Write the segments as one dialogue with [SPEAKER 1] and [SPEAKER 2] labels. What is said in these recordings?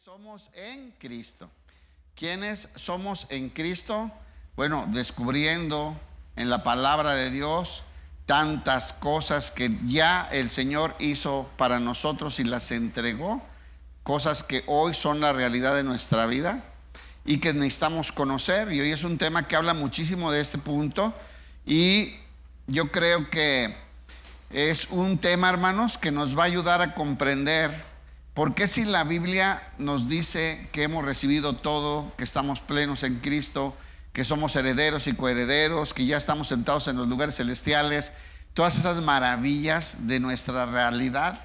[SPEAKER 1] somos en Cristo? ¿Quiénes somos en Cristo? Bueno, descubriendo en la palabra de Dios tantas cosas que ya el Señor hizo para nosotros y las entregó, cosas que hoy son la realidad de nuestra vida y que necesitamos conocer. Y hoy es un tema que habla muchísimo de este punto, y yo creo que es un tema, hermanos, que nos va a ayudar a comprender por qué, si la Biblia nos dice que hemos recibido todo, que estamos plenos en Cristo, que somos herederos y coherederos, que ya estamos sentados en los lugares celestiales, todas esas maravillas de nuestra realidad,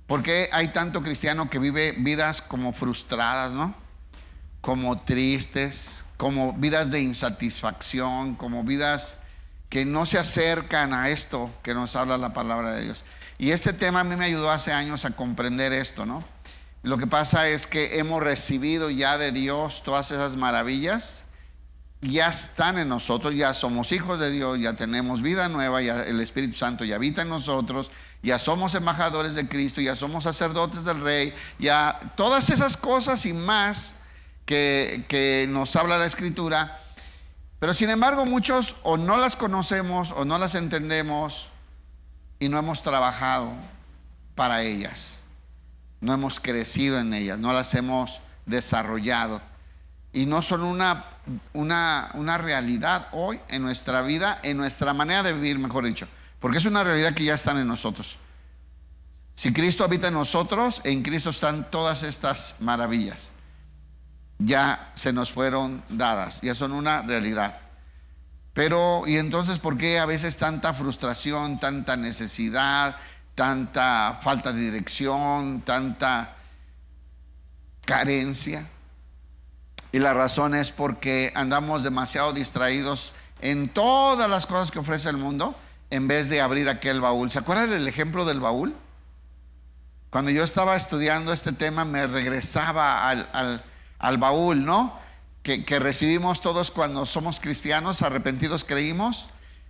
[SPEAKER 1] ¿por qué hay tanto cristiano que vive vidas como frustradas, ¿no? Como tristes, como vidas de insatisfacción, como vidas que no se acercan a esto que nos habla la palabra de Dios? Y este tema a mí me ayudó hace años a comprender esto, ¿no? Lo que pasa es que hemos recibido ya de Dios todas esas maravillas, ya están en nosotros, ya somos hijos de Dios, ya tenemos vida nueva, ya el Espíritu Santo ya habita en nosotros, ya somos embajadores de Cristo, ya somos sacerdotes del Rey, ya todas esas cosas y más que nos habla la Escritura. Pero sin embargo, muchos o no las conocemos o no las entendemos y no hemos trabajado para ellas, no hemos crecido en ellas, no las hemos desarrollado, y no son una realidad hoy en nuestra vida, en nuestra manera de vivir, mejor dicho, porque es una realidad que ya están en nosotros. Si Cristo habita en nosotros, en Cristo están todas estas maravillas, ya se nos fueron dadas, ya son una realidad. Pero, ¿y entonces por qué a veces tanta frustración, tanta necesidad, tanta falta de dirección, tanta carencia? Y la razón es porque andamos demasiado distraídos en todas las cosas que ofrece el mundo, en vez de abrir aquel baúl. ¿Se acuerdan del ejemplo del baúl? Cuando yo estaba estudiando este tema, me regresaba al baúl, ¿no? Que recibimos todos cuando somos cristianos, arrepentidos creímos,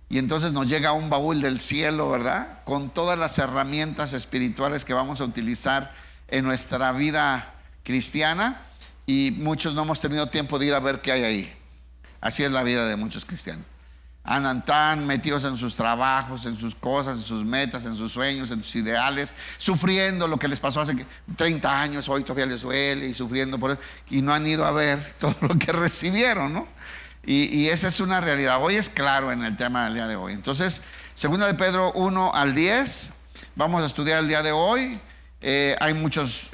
[SPEAKER 1] y entonces nos llega un baúl del cielo, ¿verdad? Con todas las herramientas espirituales que vamos a utilizar en nuestra vida cristiana, y muchos no hemos tenido tiempo de ir a ver qué hay ahí. Así es la vida de muchos cristianos. Andan tan metidos en sus trabajos, en sus cosas, en sus metas, en sus sueños, en sus ideales, sufriendo lo que les pasó hace 30 años, hoy todavía les duele, y sufriendo por eso, y no han ido a ver todo lo que recibieron, ¿no? Y esa es una realidad. Hoy es claro en el tema del día de hoy. Entonces, 2 de Pedro 1 al 10, vamos a estudiar el día de hoy. Hay muchos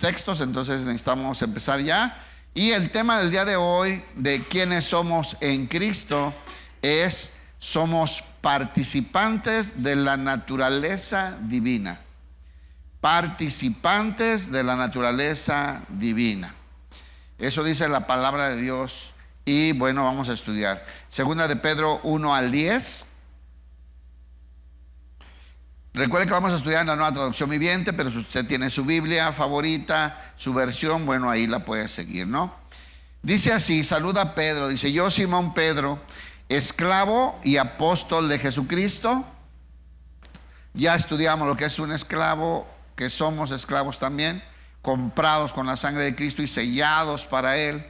[SPEAKER 1] textos, entonces necesitamos empezar ya. Y el tema del día de hoy, de quiénes somos en Cristo, somos participantes de la naturaleza divina. Participantes de la naturaleza divina. Eso dice la palabra de Dios. Y bueno, vamos a estudiar 2 de Pedro 1 al 10. Recuerde que vamos a estudiar en la Nueva Traducción Viviente, pero si usted tiene su Biblia favorita, su versión, bueno, ahí la puede seguir, ¿no? Dice así: saluda a Pedro, dice: yo, Simón Pedro, esclavo y apóstol de Jesucristo. Ya estudiamos lo que es un esclavo, que somos esclavos también, comprados con la sangre de Cristo y sellados para Él.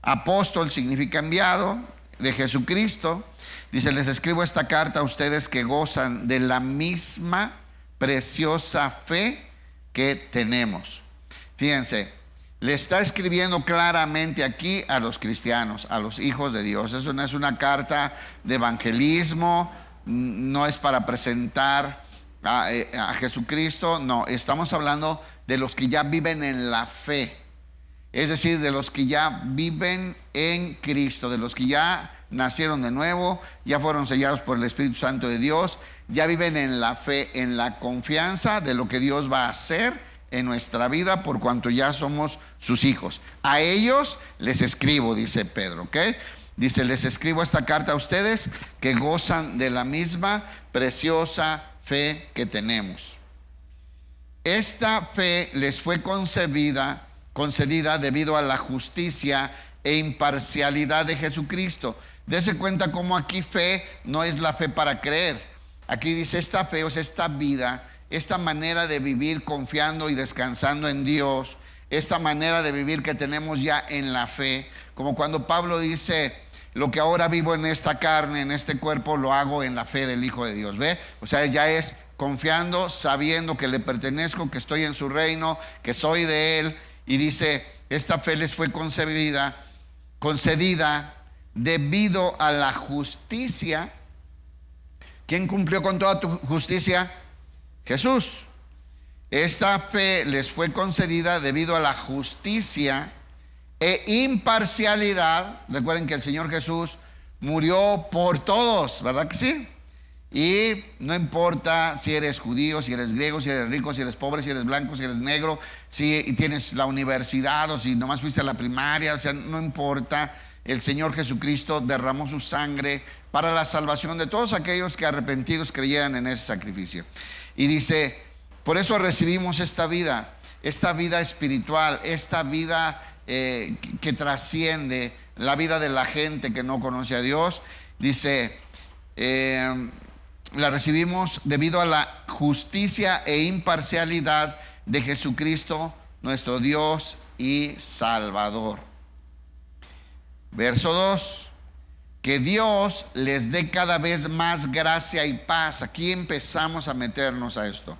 [SPEAKER 1] Apóstol significa enviado de Jesucristo. Dice: les escribo esta carta a ustedes que gozan de la misma preciosa fe que tenemos. Fíjense, le está escribiendo claramente aquí a los cristianos, a los hijos de Dios. Eso no es una carta de evangelismo, no es para presentar a Jesucristo, no, estamos hablando de los que ya viven en la fe, es decir, de los que ya viven en Cristo, de los que ya nacieron de nuevo, ya fueron sellados por el Espíritu Santo de Dios, ya viven en la fe, en la confianza de lo que Dios va a hacer en nuestra vida, por cuanto ya somos sus hijos. A ellos les escribo, dice Pedro, ¿ok? Dice: les escribo esta carta a ustedes que gozan de la misma preciosa fe que tenemos. Esta fe les fue concedida debido a la justicia e imparcialidad de Jesucristo. Dese cuenta cómo aquí fe no es la fe para creer. Aquí dice esta fe, o sea, esta vida, esta manera de vivir confiando y descansando en Dios, esta manera de vivir que tenemos ya en la fe, como cuando Pablo dice: lo que ahora vivo en esta carne, en este cuerpo, lo hago en la fe del Hijo de Dios. ¿Ve? O sea, ya es confiando, sabiendo que le pertenezco, que estoy en su reino, que soy de Él. Y dice: esta fe les fue concedida debido a la justicia. ¿Quién cumplió con toda tu justicia? Jesús. Esta fe les fue concedida debido a la justicia e imparcialidad. Recuerden que el Señor Jesús murió por todos, ¿verdad que sí? Y no importa si eres judío, si eres griego, si eres rico, si eres pobre, si eres blanco, si eres negro, si tienes la universidad o si nomás fuiste a la primaria, o sea, no importa. El Señor Jesucristo derramó su sangre para la salvación de todos aquellos que arrepentidos creyeran en ese sacrificio. Y dice: por eso recibimos esta vida espiritual, esta vida que trasciende la vida de la gente que no conoce a Dios. Dice: la recibimos debido a la justicia e imparcialidad de Jesucristo, nuestro Dios y Salvador. Verso 2: que Dios les dé cada vez más gracia y paz. Aquí empezamos a meternos a esto.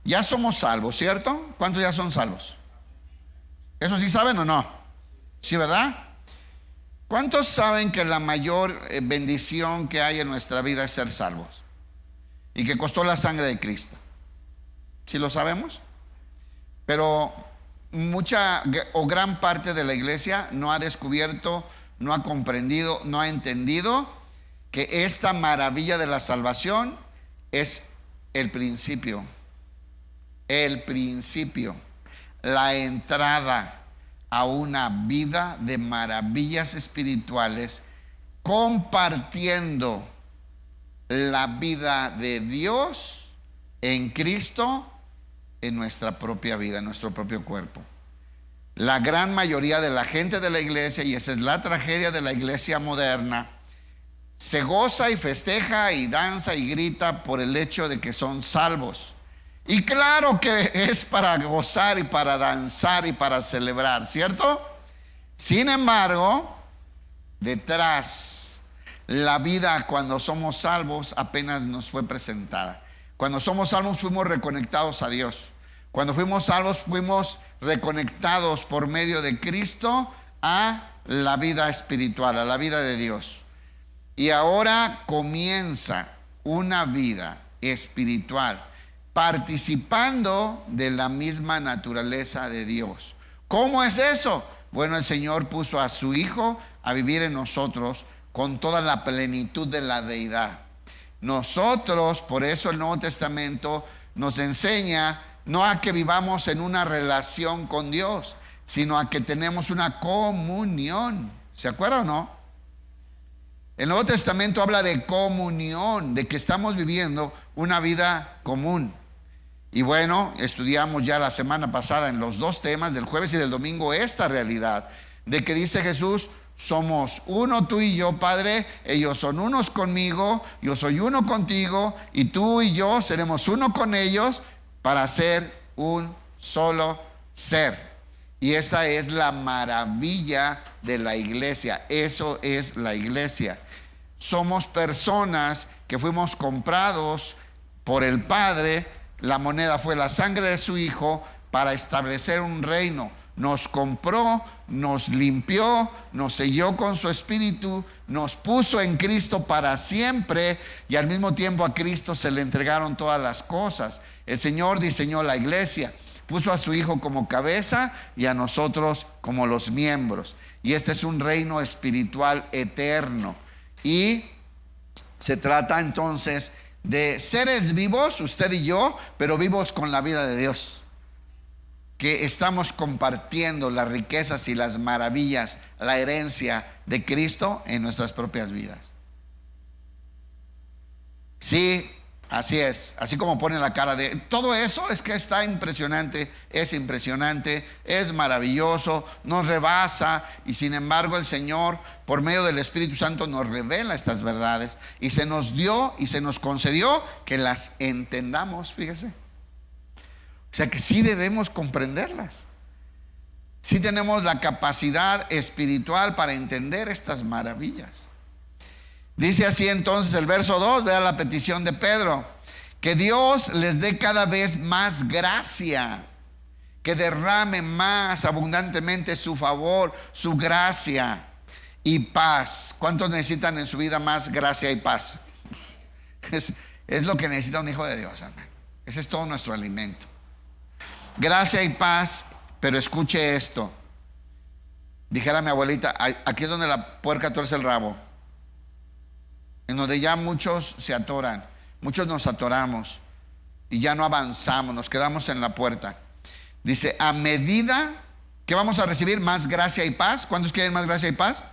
[SPEAKER 1] Ya somos salvos, ¿cierto? ¿Cuántos ya son salvos? ¿Eso sí saben o no? ¿Sí, verdad? ¿Cuántos saben que la mayor bendición que hay en nuestra vida es ser salvos? Y que costó la sangre de Cristo. ¿Sí lo sabemos? Pero mucha o gran parte de la iglesia no ha descubierto, no ha comprendido, no ha entendido que esta maravilla de la salvación es el principio, la entrada a una vida de maravillas espirituales, compartiendo la vida de Dios en Cristo en nuestra propia vida, en nuestro propio cuerpo. La gran mayoría de la gente de la iglesia, y esa es la tragedia de la iglesia moderna, se goza y festeja y danza y grita por el hecho de que son salvos. Y claro que es para gozar y para danzar y para celebrar, ¿cierto? Sin embargo, detrás, la vida cuando somos salvos apenas nos fue presentada. Cuando somos salvos fuimos reconectados a Dios. Cuando fuimos salvos fuimos reconectados por medio de Cristo a la vida espiritual, a la vida de Dios. Y ahora comienza una vida espiritual, participando de la misma naturaleza de Dios. ¿Cómo es eso? Bueno, el Señor puso a su Hijo a vivir en nosotros con toda la plenitud de la deidad. Nosotros, por eso el Nuevo Testamento nos enseña no a que vivamos en una relación con Dios, sino a que tenemos una comunión. ¿Se acuerdan o no? El Nuevo Testamento habla de comunión, de que estamos viviendo una vida común. Y bueno, estudiamos ya la semana pasada en los dos temas del jueves y del domingo esta realidad de que dice Jesús: somos uno tú y yo, Padre, ellos son unos conmigo, yo soy uno contigo y tú y yo seremos uno con ellos para ser un solo ser. Y esa es la maravilla de la iglesia. Eso es la iglesia. Somos personas que fuimos comprados por el Padre. La moneda fue la sangre de su Hijo para establecer un reino. Nos compró, nos limpió, nos selló con su Espíritu, nos puso en Cristo para siempre, y al mismo tiempo a Cristo se le entregaron todas las cosas. El Señor diseñó la iglesia, puso a su Hijo como cabeza y a nosotros como los miembros. Y este es un reino espiritual eterno. Y se trata entonces de seres vivos, usted y yo, pero vivos con la vida de Dios, que estamos compartiendo las riquezas y las maravillas, la herencia de Cristo en nuestras propias vidas. Sí, así es, así como pone la cara de todo eso, es que está impresionante, es maravilloso, nos rebasa. Y sin embargo el Señor, por medio del Espíritu Santo, nos revela estas verdades y se nos dio y se nos concedió que las entendamos. Fíjese, o sea que sí debemos comprenderlas. Sí tenemos la capacidad espiritual para entender estas maravillas. Dice así entonces el verso 2, vea la petición de Pedro: que Dios les dé cada vez más gracia, que derrame más abundantemente su favor, su gracia y paz. ¿Cuántos necesitan en su vida más gracia y paz? Es lo que necesita un hijo de Dios, hermano. Ese es todo nuestro alimento. Gracia y paz. Pero escuche esto. Dijera mi abuelita, aquí es donde la puerca tuerce el rabo, en donde ya muchos se atoran, muchos nos atoramos y ya no avanzamos, nos quedamos en la puerta. Dice, a medida que vamos a recibir más gracia y paz. ¿Cuántos quieren más gracia y paz?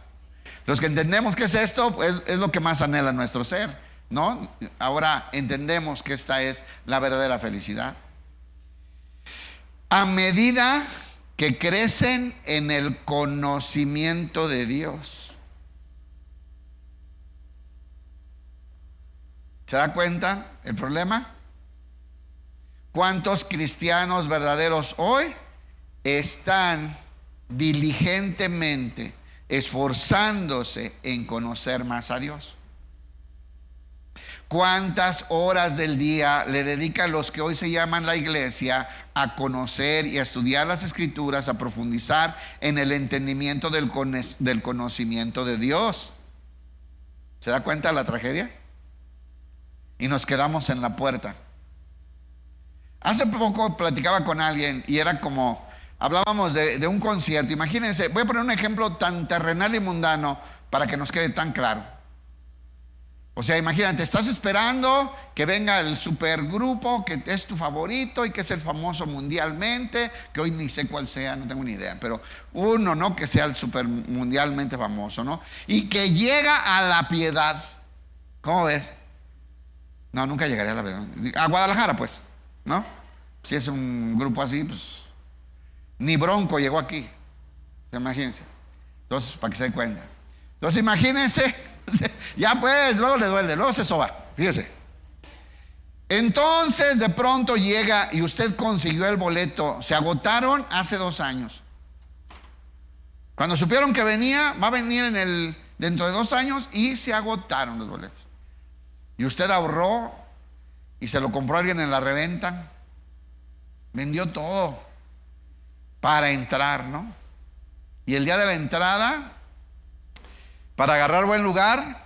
[SPEAKER 1] Los que entendemos qué es esto, es lo que más anhela nuestro ser, ¿no? Ahora entendemos que esta es la verdadera felicidad. A medida que crecen en el conocimiento de Dios. ¿Se da cuenta el problema? ¿Cuántos cristianos verdaderos hoy están diligentemente esforzándose en conocer más a Dios? ¿Cuántas horas del día le dedican los que hoy se llaman la iglesia a conocer y a estudiar las escrituras, a profundizar en el entendimiento del conocimiento de Dios? ¿Se da cuenta de la tragedia? Y nos quedamos en la puerta. Hace poco platicaba con alguien y era como, hablábamos de un concierto. Imagínense, voy a poner un ejemplo tan terrenal y mundano para que nos quede tan claro. O sea, imagínate, estás esperando que venga el supergrupo que es tu favorito y que es el famoso mundialmente, que hoy ni sé cuál sea, no tengo ni idea, pero uno, ¿no? Que sea el super mundialmente famoso, ¿no? Y que llega a La Piedad. ¿Cómo ves? No, nunca llegaría a La Piedad. A Guadalajara, pues, ¿no? Si es un grupo así, pues ni Bronco llegó aquí. Imagínense. Entonces, para que se den cuenta. Entonces, imagínense. Ya pues, luego le duele, luego se soba. Fíjese. Entonces de pronto llega y usted consiguió el boleto. Se agotaron hace 2 años. Cuando supieron que venía, va a venir dentro de 2 años, y se agotaron los boletos. Y usted ahorró y se lo compró a alguien en la reventa. Vendió todo para entrar, ¿no? Y el día de la entrada, para agarrar buen lugar,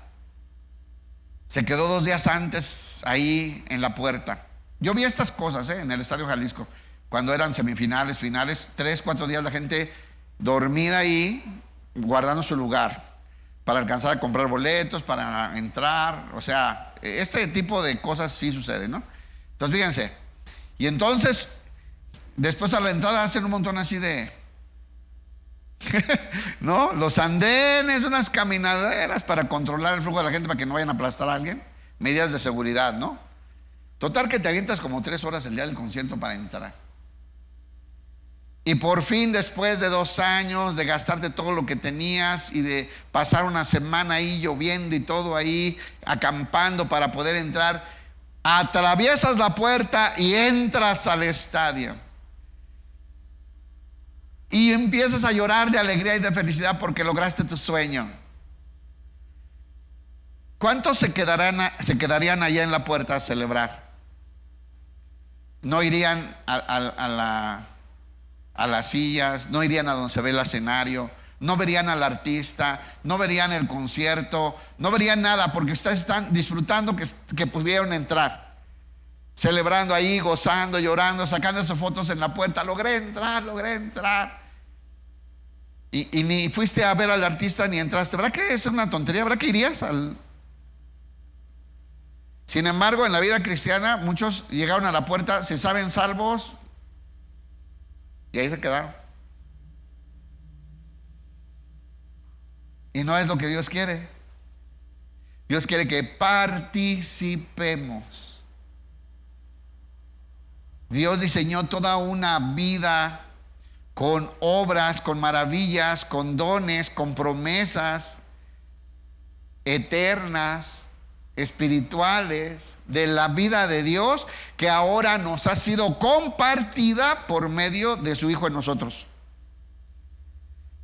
[SPEAKER 1] se quedó 2 días antes ahí en la puerta. Yo vi estas cosas en el Estadio Jalisco, cuando eran semifinales, finales, 3, 4 días la gente dormida ahí, guardando su lugar, para alcanzar a comprar boletos, para entrar. O sea, este tipo de cosas sí suceden, ¿no? Entonces fíjense, y entonces después a la entrada hacen un montón así de ¿no? Los andenes, unas caminaderas para controlar el flujo de la gente, para que no vayan a aplastar a alguien. Medidas de seguridad, ¿no? Total que te avientas como 3 horas el día del concierto para entrar. Y por fin, después de 2 años de gastarte todo lo que tenías y de pasar una semana ahí lloviendo y todo ahí, acampando para poder entrar, atraviesas la puerta y entras al estadio. Y empiezas a llorar de alegría y de felicidad porque lograste tu sueño. ¿Cuántos se quedarían allá en la puerta a celebrar? No irían a las sillas, no irían a donde se ve el escenario, no verían al artista, no verían el concierto, no verían nada, porque ustedes están disfrutando que pudieron entrar, celebrando ahí, gozando, llorando, sacando esas fotos en la puerta. Logré entrar. Y ni fuiste a ver al artista ni entraste. ¿Verdad que es una tontería? ¿Verdad que irías al...? Sin embargo, en la vida cristiana, muchos llegaron a la puerta, se saben salvos, y ahí se quedaron. Y no es lo que Dios quiere. Dios quiere que participemos. Dios diseñó toda una vida con obras, con maravillas, con dones, con promesas eternas, espirituales, de la vida de Dios, que ahora nos ha sido compartida por medio de su Hijo en nosotros.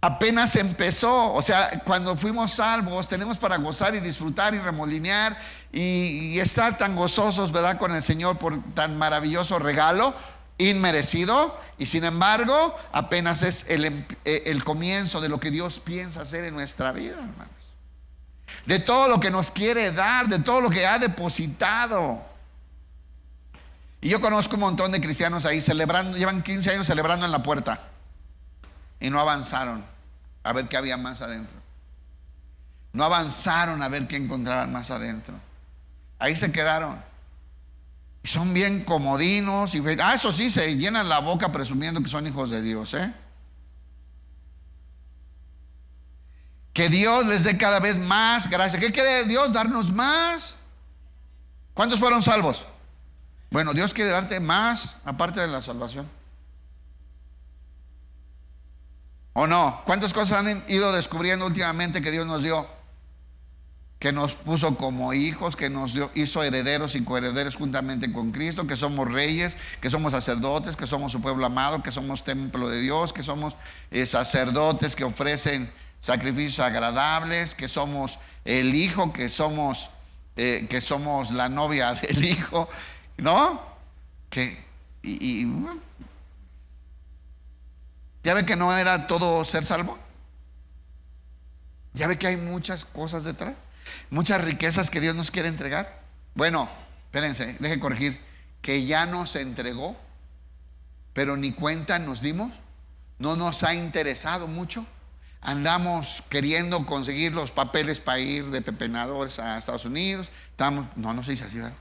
[SPEAKER 1] apenas empezó. O sea, cuando fuimos salvos tenemos para gozar y disfrutar y remolinear y estar tan gozosos, ¿verdad?, con el Señor por tan maravilloso regalo inmerecido. Y sin embargo apenas es el comienzo de lo que Dios piensa hacer en nuestra vida, hermanos, de todo lo que nos quiere dar, de todo lo que ha depositado. Y yo conozco un montón de cristianos ahí celebrando, llevan 15 años celebrando en la puerta y no avanzaron a ver qué había más adentro. No avanzaron a ver qué encontraban más adentro. Ahí se quedaron. Y son bien comodinos. Eso sí, se llenan la boca presumiendo que son hijos de Dios, Que Dios les dé cada vez más gracia. ¿Qué quiere Dios? Darnos más. ¿Cuántos fueron salvos? Bueno, Dios quiere darte más aparte de la salvación. ¿O no? ¿Cuántas cosas han ido descubriendo últimamente que Dios nos dio? Que nos puso como hijos, que nos hizo herederos y coherederos juntamente con Cristo, que somos reyes, que somos sacerdotes, que somos su pueblo amado, que somos templo de Dios, que somos sacerdotes que ofrecen sacrificios agradables, que somos el hijo, que somos la novia del hijo, ¿no? ¿Ya ve que no era todo ser salvo? ¿Ya ve que hay muchas cosas detrás? Muchas riquezas que Dios nos quiere entregar. Bueno, espérense, deje corregir. Que ya nos entregó, pero ni cuenta nos dimos. No nos ha interesado mucho. Andamos queriendo conseguir los papeles para ir de pepenadores a Estados Unidos. No se dice así, ¿verdad?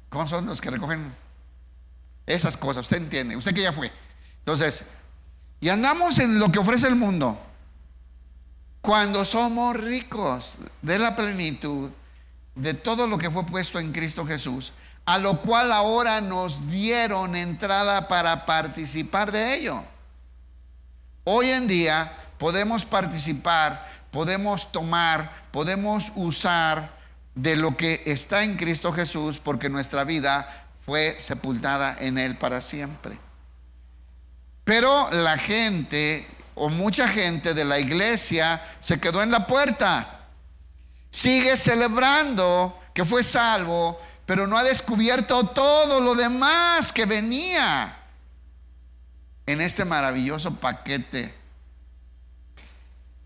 [SPEAKER 1] ¿Cómo son los que recogen esas cosas? Usted entiende, usted que ya fue. Entonces, y andamos en lo que ofrece el mundo, cuando somos ricos de la plenitud de todo lo que fue puesto en Cristo Jesús, a lo cual ahora nos dieron entrada para participar de ello. Hoy en día podemos participar, podemos tomar, podemos usar de lo que está en Cristo Jesús, porque nuestra vida fue sepultada en Él para siempre. Pero la gente, o mucha gente de la iglesia, se quedó en la puerta. Sigue celebrando que fue salvo, pero no ha descubierto todo lo demás que venía en este maravilloso paquete.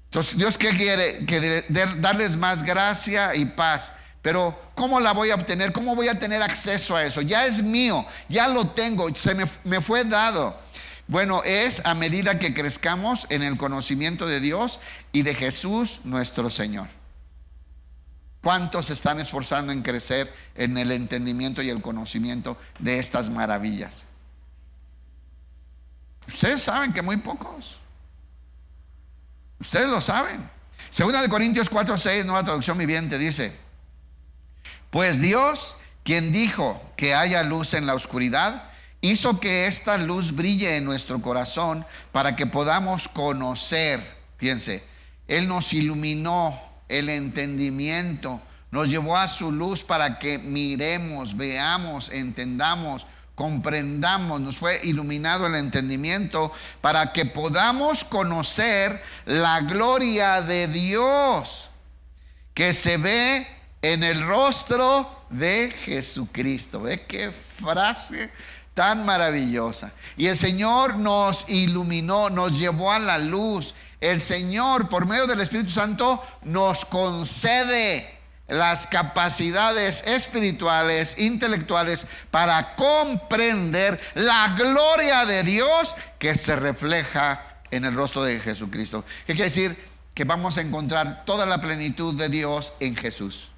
[SPEAKER 1] Entonces, ¿Dios qué quiere? Que darles más gracia y paz. Pero ¿cómo la voy a obtener? ¿Cómo voy a tener acceso a eso? Ya es mío, ya lo tengo, me fue dado. Bueno, es a medida que crezcamos en el conocimiento de Dios y de Jesús nuestro Señor. ¿Cuántos se están esforzando en crecer en el entendimiento y el conocimiento de estas maravillas? Ustedes saben que muy pocos. Ustedes lo saben. Segunda de Corintios 4:6, Nueva Traducción Viviente, dice: pues Dios, quien dijo que haya luz en la oscuridad, hizo que esta luz brille en nuestro corazón para que podamos conocer. Fíjense, Él nos iluminó el entendimiento, nos llevó a su luz para que miremos, veamos, entendamos, comprendamos. Nos fue iluminado el entendimiento para que podamos conocer la gloria de Dios que se ve en el rostro de Jesucristo. ¿Ve qué frase tan maravillosa? Y el Señor nos iluminó, nos llevó a la luz. El Señor, por medio del Espíritu Santo, nos concede las capacidades espirituales, intelectuales, para comprender la gloria de Dios que se refleja en el rostro de Jesucristo. ¿Qué quiere decir? Que vamos a encontrar toda la plenitud de Dios en Jesús.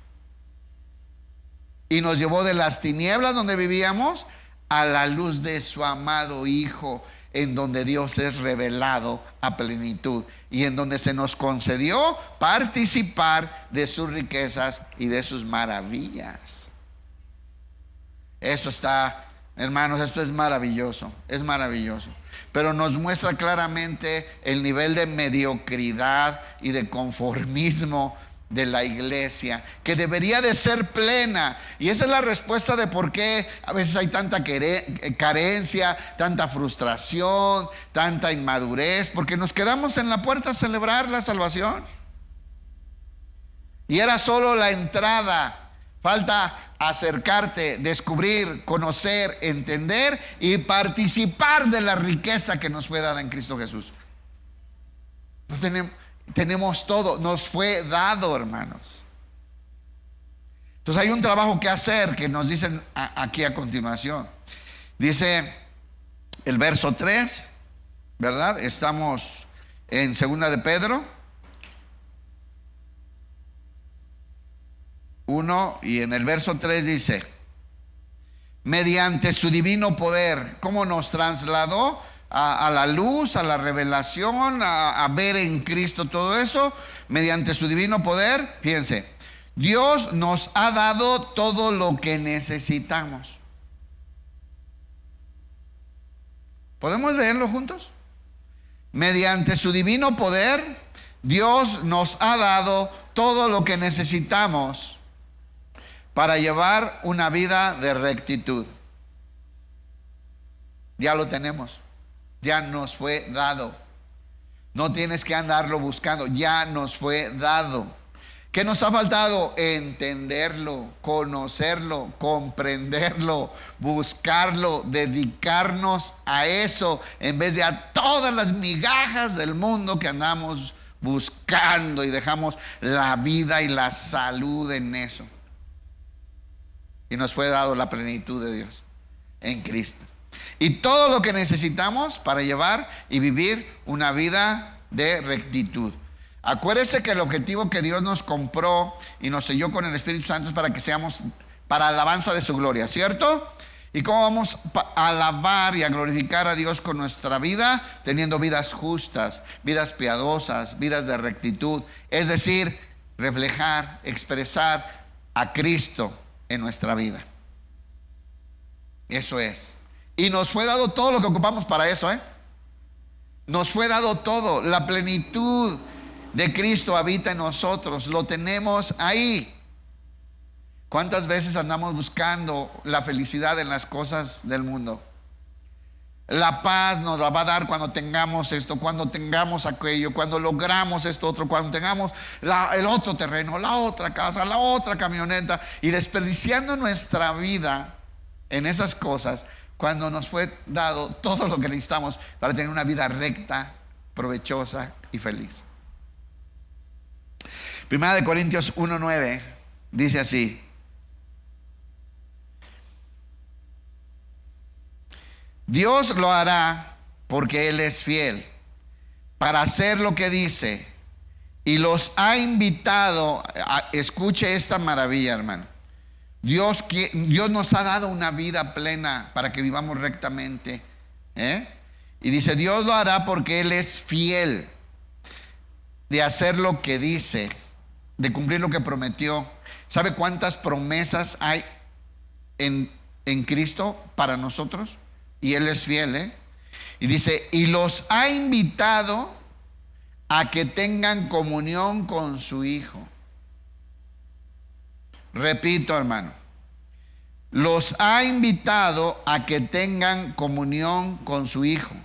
[SPEAKER 1] Y nos llevó de las tinieblas donde vivíamos a la luz de su amado Hijo, en donde Dios es revelado a plenitud y en donde se nos concedió participar de sus riquezas y de sus maravillas. Eso está, hermanos, esto es maravilloso, es maravilloso. Pero nos muestra claramente el nivel de mediocridad y de conformismo de la iglesia, que debería de ser plena. Y esa es la respuesta de por qué a veces hay tanta carencia, tanta frustración, tanta inmadurez, porque nos quedamos en la puerta a celebrar la salvación. Y era solo la entrada. Falta acercarte, descubrir, conocer, entender y participar de la riqueza que nos fue dada en Cristo Jesús. No tenemos todo, nos fue dado, hermanos. Entonces hay un trabajo que hacer que nos dicen aquí a continuación. Dice el verso 3, ¿verdad? Estamos en segunda de Pedro 1 y en el verso 3 dice: mediante su divino poder, ¿cómo nos trasladó a la luz, a la revelación, a ver en Cristo todo eso? Mediante su divino poder, fíjense, Dios nos ha dado todo lo que necesitamos. ¿Podemos leerlo juntos? Mediante su divino poder, Dios nos ha dado todo lo que necesitamos para llevar una vida de rectitud. Ya lo tenemos. Ya nos fue dado. No tienes que andarlo buscando. Ya nos fue dado. ¿Qué nos ha faltado? Entenderlo, conocerlo, comprenderlo, buscarlo, dedicarnos a eso en vez de a todas las migajas del mundo que andamos buscando y dejamos la vida y la salud en eso. Y nos fue dado la plenitud de Dios en Cristo. Y todo lo que necesitamos para llevar y vivir una vida de rectitud. Acuérdese que el objetivo que Dios nos compró y nos selló con el Espíritu Santo es para que seamos para alabanza de su gloria, ¿cierto? ¿Y cómo vamos a alabar y a glorificar a Dios con nuestra vida? Teniendo vidas justas, vidas piadosas, vidas de rectitud. Es decir, reflejar, expresar a Cristo en nuestra vida. Eso es. Y nos fue dado todo lo que ocupamos para eso, Nos fue dado todo. La plenitud de Cristo habita en nosotros. Lo tenemos ahí. ¿Cuántas veces andamos buscando la felicidad en las cosas del mundo? La paz nos la va a dar cuando tengamos esto, cuando tengamos aquello, cuando logramos esto otro, cuando tengamos el otro terreno, la otra casa, la otra camioneta, y desperdiciando nuestra vida en esas cosas, cuando nos fue dado todo lo que necesitamos para tener una vida recta, provechosa y feliz. Primera de Corintios 1:9 dice así: Dios lo hará porque Él es fiel para hacer lo que dice, y los ha invitado escuche esta maravilla, hermano. Dios nos ha dado una vida plena para que vivamos rectamente, y dice: Dios lo hará porque Él es fiel de hacer lo que dice, de cumplir lo que prometió. ¿Sabe cuántas promesas hay en Cristo para nosotros? Y Él es fiel, Y dice: y los ha invitado a que tengan comunión con su Hijo. Repito, hermano, los ha invitado a que tengan comunión con su Hijo,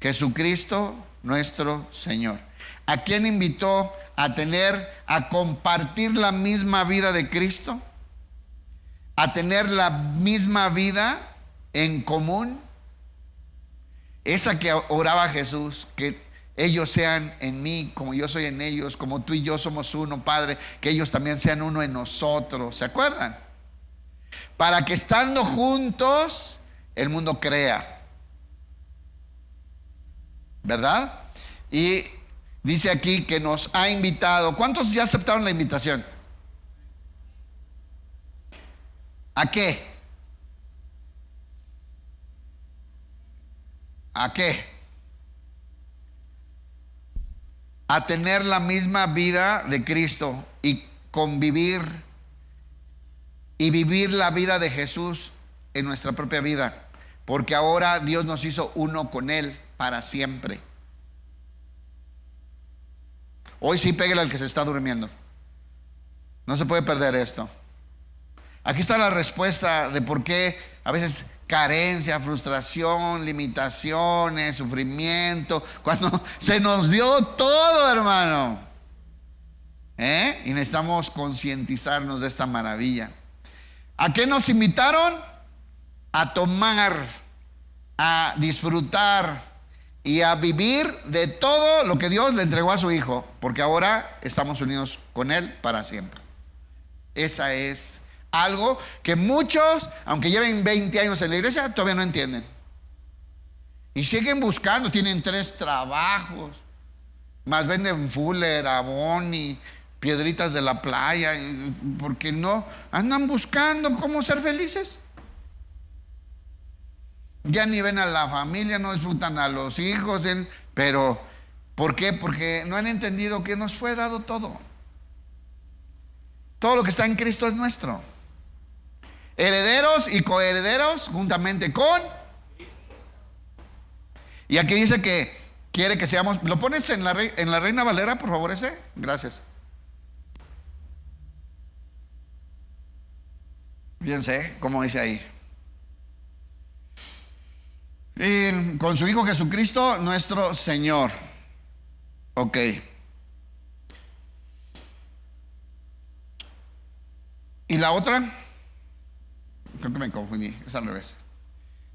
[SPEAKER 1] Jesucristo nuestro Señor. ¿A quién invitó a compartir la misma vida de Cristo? A tener la misma vida en común. Esa que oraba Jesús, que ellos sean en mí como yo soy en ellos, como tú y yo somos uno, Padre, que ellos también sean uno en nosotros. ¿Se acuerdan? Para que estando juntos el mundo crea, ¿verdad? Y dice aquí que nos ha invitado. ¿Cuántos ya aceptaron la invitación? ¿A qué? ¿A qué? A tener la misma vida de Cristo y convivir y vivir la vida de Jesús en nuestra propia vida, porque ahora Dios nos hizo uno con Él para siempre. Hoy sí pégale al que se está durmiendo. No se puede perder esto. Aquí está la respuesta de por qué a veces carencia, frustración, limitaciones, sufrimiento, cuando se nos dio todo, hermano. Y necesitamos concientizarnos de esta maravilla. ¿A qué nos invitaron? A tomar, a disfrutar y a vivir de todo lo que Dios le entregó a su Hijo, porque ahora estamos unidos con Él para siempre. Esa es algo que muchos, aunque lleven 20 años en la iglesia, todavía no entienden. Y siguen buscando, tienen 3 trabajos, más venden Fuller, Avon y piedritas de la playa, porque no andan buscando cómo ser felices. Ya ni ven a la familia, no disfrutan a los hijos, pero ¿por qué? Porque no han entendido que nos fue dado todo. Todo lo que está en Cristo es nuestro. Herederos y coherederos juntamente con. Y aquí dice que quiere que seamos. ¿Lo pones en la Reina Valera, por favor, ese? Gracias. Fíjense cómo dice ahí. Y con su Hijo Jesucristo, nuestro Señor. Ok. ¿Y la otra? Creo que me confundí, es al revés.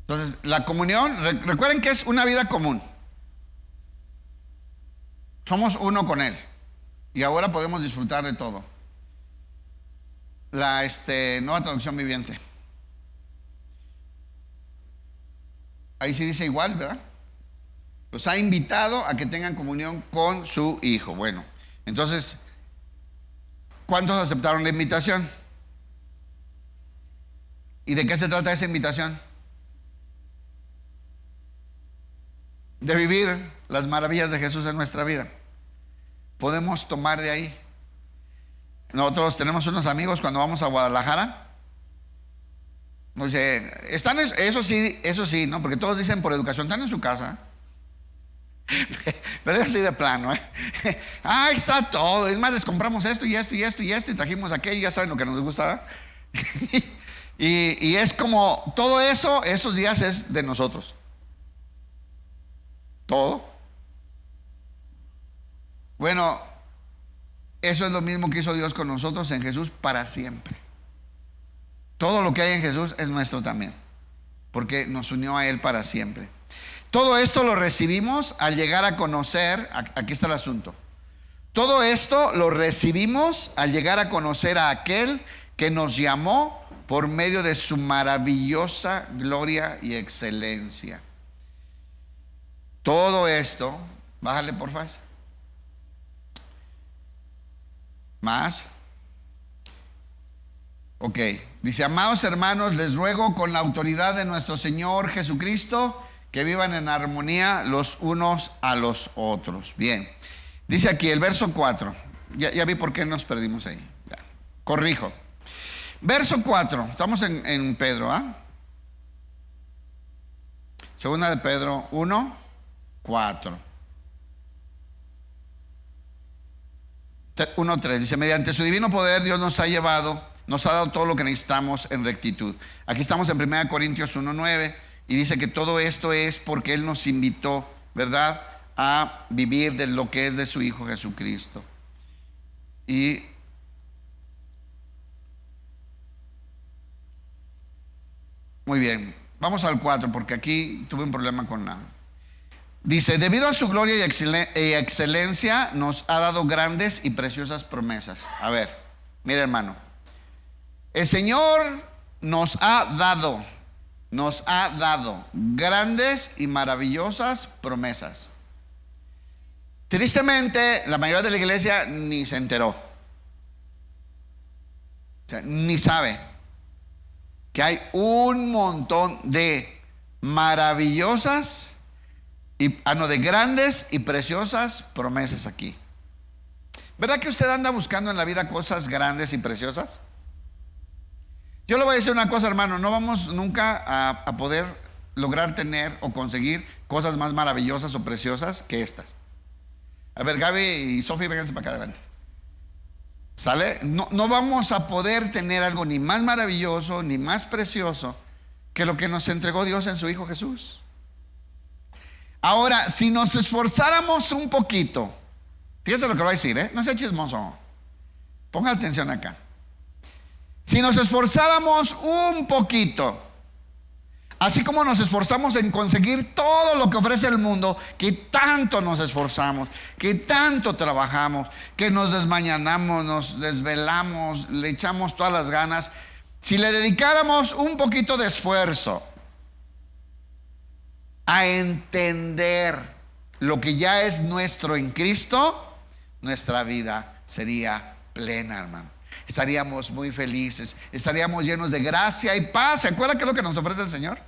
[SPEAKER 1] Entonces, la comunión, recuerden que es una vida común. Somos uno con Él. Y ahora podemos disfrutar de todo. La nueva traducción viviente. Ahí sí dice igual, ¿verdad? Los ha invitado a que tengan comunión con su Hijo. Bueno, entonces, ¿cuántos aceptaron la invitación? ¿Y de qué se trata esa invitación? De vivir las maravillas de Jesús en nuestra vida. Podemos tomar de ahí. Nosotros tenemos unos amigos cuando vamos a Guadalajara. Nos dice, están, eso sí, ¿no? Porque todos dicen por educación, están en su casa. Pero es así de plano, ahí está todo. Es más, les compramos esto y esto y esto y esto y trajimos aquello, ya saben lo que nos gusta. y es como todo eso, esos días es de nosotros. Todo. Bueno, eso es lo mismo que hizo Dios con nosotros en Jesús para siempre. Todo lo que hay en Jesús es nuestro también, porque nos unió a Él para siempre. Todo esto lo recibimos al llegar a conocer, aquí está el asunto. Todo esto lo recibimos al llegar a conocer a aquel que nos llamó por medio de su maravillosa gloria y excelencia. Todo esto, bájale por favor. Más. Ok, dice, amados hermanos, les ruego con la autoridad de nuestro Señor Jesucristo que vivan en armonía los unos a los otros. Bien, dice aquí el verso 4. Ya vi por qué nos perdimos ahí. Ya. Corrijo. Verso 4, estamos en Pedro, Segunda de Pedro 1, 4. 1:3 dice, mediante su divino poder Dios nos ha dado todo lo que necesitamos en rectitud. Aquí estamos en 1 Corintios 1:9 y dice que todo esto es porque Él nos invitó, ¿verdad?, a vivir de lo que es de su Hijo Jesucristo. Y muy bien, vamos al 4 porque aquí tuve un problema con la. Dice, debido a su gloria y excelencia nos ha dado grandes y preciosas promesas. A ver, mire hermano, el Señor nos ha dado grandes y maravillosas promesas. Tristemente, la mayoría de la iglesia ni se enteró. O sea, ni sabe que hay un montón de maravillosas de grandes y preciosas promesas aquí. ¿Verdad que usted anda buscando en la vida cosas grandes y preciosas? Yo le voy a decir una cosa, hermano, no vamos nunca a poder lograr tener o conseguir cosas más maravillosas o preciosas que estas. A ver, Gaby y Sofi, vénganse para acá adelante. ¿Sale? No vamos a poder tener algo ni más maravilloso, ni más precioso que lo que nos entregó Dios en su Hijo Jesús. Ahora, si nos esforzáramos un poquito, fíjese lo que voy a decir, no sea chismoso, ponga atención acá. Si nos esforzáramos un poquito, así como nos esforzamos en conseguir todo lo que ofrece el mundo, que tanto nos esforzamos, que tanto trabajamos, que nos desmañanamos, nos desvelamos, le echamos todas las ganas, si le dedicáramos un poquito de esfuerzo a entender lo que ya es nuestro en Cristo, nuestra vida sería plena, hermano. Estaríamos muy felices, estaríamos llenos de gracia y paz. ¿Se acuerdan qué es lo que nos ofrece el Señor?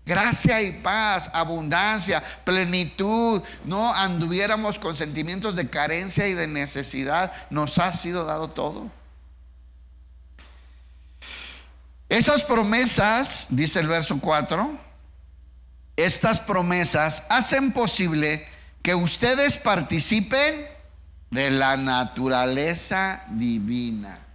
[SPEAKER 1] Gracia y paz, abundancia, plenitud. No anduviéramos con sentimientos de carencia y de necesidad. Nos ha sido dado todo. Esas promesas, dice el verso 4, estas promesas hacen posible que ustedes participen de la naturaleza divina.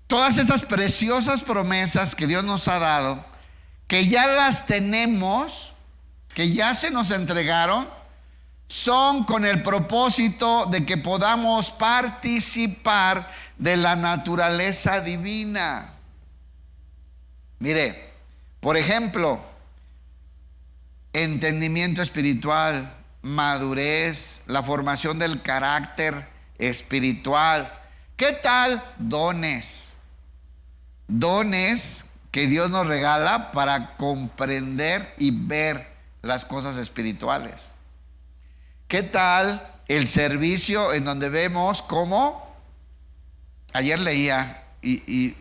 [SPEAKER 1] Todas estas preciosas promesas que Dios nos ha dado, que ya las tenemos, que ya se nos entregaron, son con el propósito de que podamos participar de la naturaleza divina. Mire, por ejemplo, entendimiento espiritual, madurez, la formación del carácter espiritual. ¿Qué tal? Dones que Dios nos regala para comprender y ver las cosas espirituales. ¿Qué tal el servicio en donde vemos cómo? Ayer leía y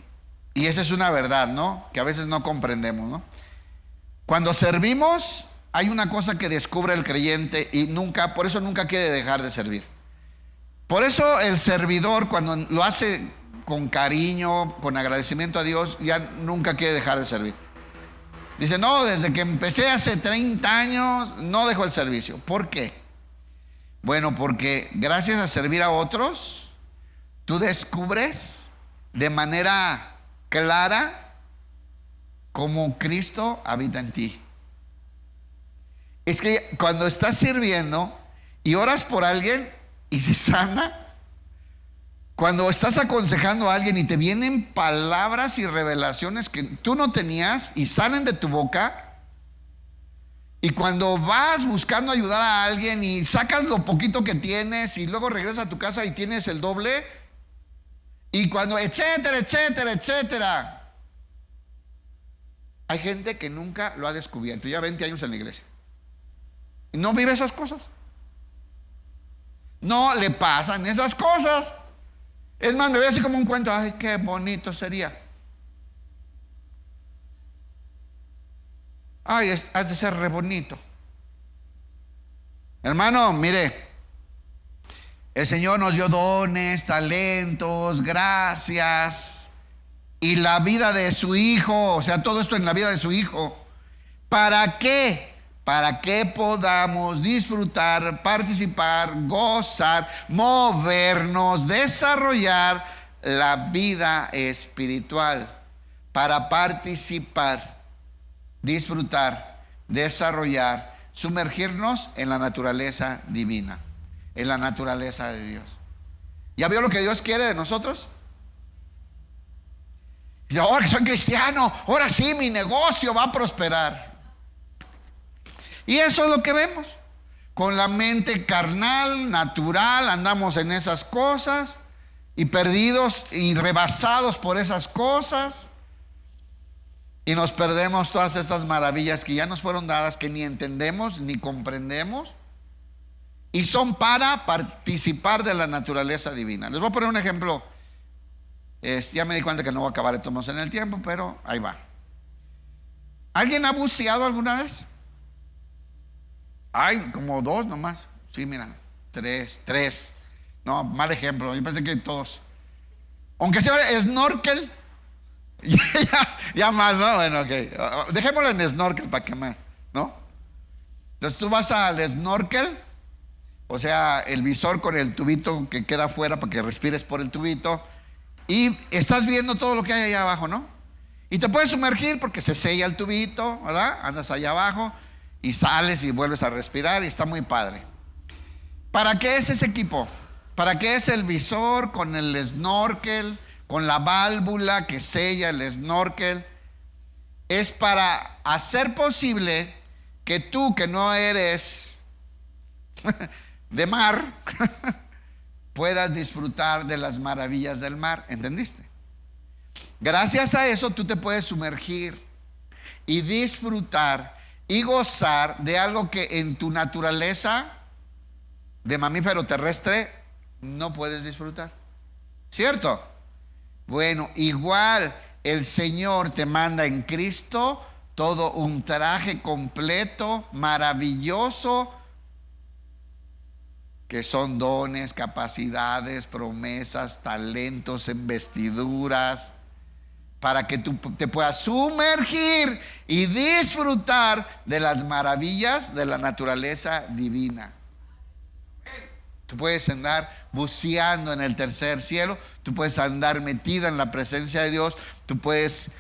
[SPEAKER 1] esa es una verdad, ¿no? Que a veces no comprendemos, ¿no? Cuando servimos hay una cosa que descubre el creyente y por eso nunca quiere dejar de servir. Por eso el servidor, cuando lo hace con cariño, con agradecimiento a Dios, ya nunca quiere dejar de servir. Dice, no, desde que empecé hace 30 años no dejo el servicio. ¿Por qué? Bueno, porque gracias a servir a otros, tú descubres de manera clara cómo Cristo habita en ti. Es que cuando estás sirviendo y oras por alguien y se sana, cuando estás aconsejando a alguien y te vienen palabras y revelaciones que tú no tenías y salen de tu boca, y cuando vas buscando ayudar a alguien y sacas lo poquito que tienes y luego regresas a tu casa y tienes el doble, y cuando etcétera, etcétera, etcétera. Hay gente que nunca lo ha descubierto, ya 20 años en la iglesia y no vive esas cosas, no le pasan esas cosas. Es más, me ve así como un cuento. Ay, qué bonito sería. Ay, has de ser re bonito. Hermano, mire, el Señor nos dio dones, talentos, gracias y la vida de su Hijo, o sea, todo esto en la vida de su Hijo. ¿Para qué? Para que podamos disfrutar, participar, gozar, movernos, desarrollar la vida espiritual. Para participar, disfrutar, desarrollar, sumergirnos en la naturaleza divina, en la naturaleza de Dios. ¿Ya vio lo que Dios quiere de nosotros? Dice, ahora que soy cristiano, ahora sí mi negocio va a prosperar. Y eso es lo que vemos. Con la mente carnal, natural, andamos en esas cosas y perdidos y rebasados por esas cosas. Y nos perdemos todas estas maravillas que ya nos fueron dadas, que ni entendemos ni comprendemos. Y son para participar de la naturaleza divina. Les voy a poner un ejemplo. Ya me di cuenta que no voy a acabar de tomarse en el tiempo, pero ahí va. ¿Alguien ha buceado alguna vez? Hay como 2 nomás. Sí, mira, 3. No, mal ejemplo. Yo pensé que todos. Aunque sea snorkel. ya más, ¿no? Bueno, ok. Dejémoslo en snorkel para que más, ¿no? Entonces tú vas al snorkel o sea, el visor con el tubito que queda afuera para que respires por el tubito, y estás viendo todo lo que hay allá abajo, ¿no? Y te puedes sumergir porque se sella el tubito, ¿verdad? Andas allá abajo y sales y vuelves a respirar y está muy padre. ¿Para qué es ese equipo? ¿Para qué es el visor con el snorkel, con la válvula que sella el snorkel? Es para hacer posible que tú, que no eres de mar, puedas disfrutar de las maravillas del mar. ¿Entendiste? Gracias a eso tú te puedes sumergir y disfrutar y gozar de algo que en tu naturaleza de mamífero terrestre no puedes disfrutar. ¿Cierto? Bueno, igual el Señor te manda en Cristo todo un traje completo, maravilloso, que son dones, capacidades, promesas, talentos, vestiduras, para que tú te puedas sumergir y disfrutar de las maravillas de la naturaleza divina. Tú puedes andar buceando en el tercer cielo, tú puedes andar metida en la presencia de Dios, tú puedes